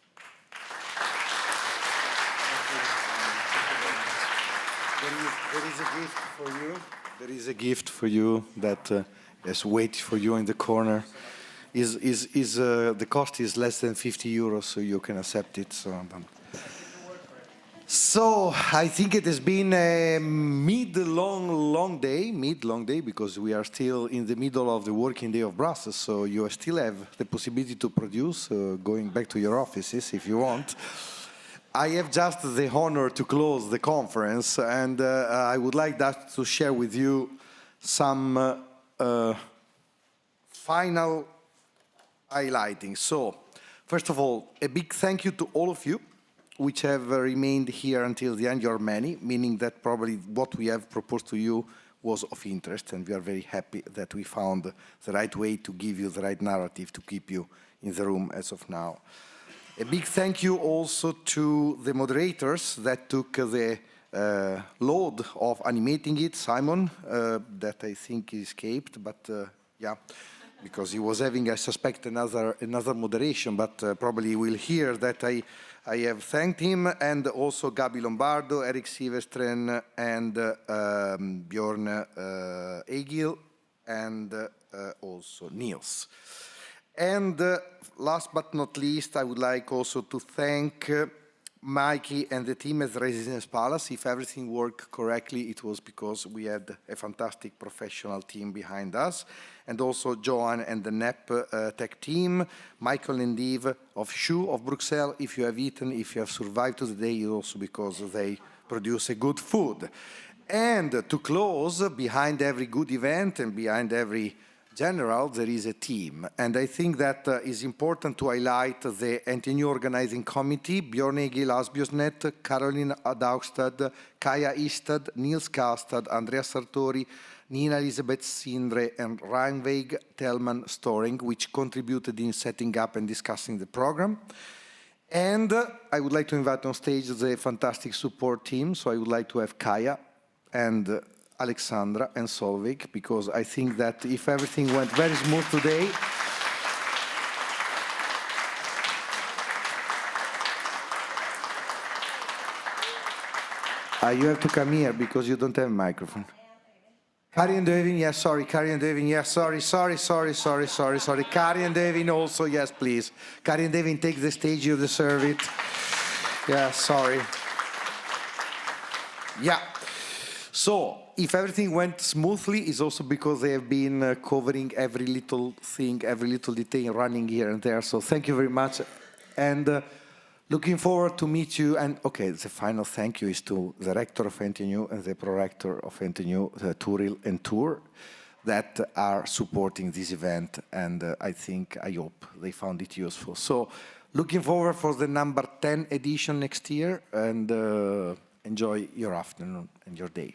J: There is a gift for you. There is a gift for you that is waiting for you in the corner. The cost is less than 50 euros, so you can accept it. So I think it has been a mid-long day, because we are still in the middle of the working day of Brussels, so you still have the possibility to produce, going back to your offices if you want. I have just the honor to close the conference, and I would like that to share with you some final highlighting. So, first of all, a big thank you to all of you which have remained here until the end. You're many, meaning that probably what we have proposed to you was of interest, and we are very happy that we found the right way to give you the right narrative to keep you in the room as of now. A big thank you also to the moderators that took the load of animating it, Simon, that I think escaped, but yeah, because he was having, I suspect, another moderation, but probably will hear that I have thanked him, and also Gabi Lombardo, Eric Sivestren, and Bjorn Egil, and also Niels. And last but not least, I would like also to thank Mikey and the team at Residence Palace. If everything worked correctly, it was because we had a fantastic professional team behind us. And also Johan and the NEP tech team, Michael and Eve of Shoe of Bruxelles. If you have eaten, if you have survived to the day, it's also because they produce a good food. And to close, behind every good event and behind every general, there is a team. And I think that is important to highlight the NTNU organizing committee, Bjorn Egil Asbjørnsnet, Caroline Daugstad, Kaja Istad, Niels Kastad, Andreas Sartori, Nina Elisabeth Sindre, and Reinveig Telman Storing, which contributed in setting up and discussing the program. And I would like to invite on stage the fantastic support team. So I would like to have Kaja and Alexandra and Solveig, because I think that if everything went very smooth today, you have to come here because you don't have a microphone. Kari and Devin, yes, sorry. Kari and Devin, yes, sorry. Kari and Devin also, yes, please. Kari and Devin, take the stage, you deserve it. Yeah, sorry. Yeah. So, if everything went smoothly, it's also because they have been covering every little thing, every little detail running here and there. So thank you very much. And looking forward to meet you. And okay, the final thank you is to the rector of NTNU and the prorector of NTNU, Turil and Tur, that are supporting this event. And I hope they found it useful. So looking forward for the number 10 edition next year, and enjoy your afternoon and your day.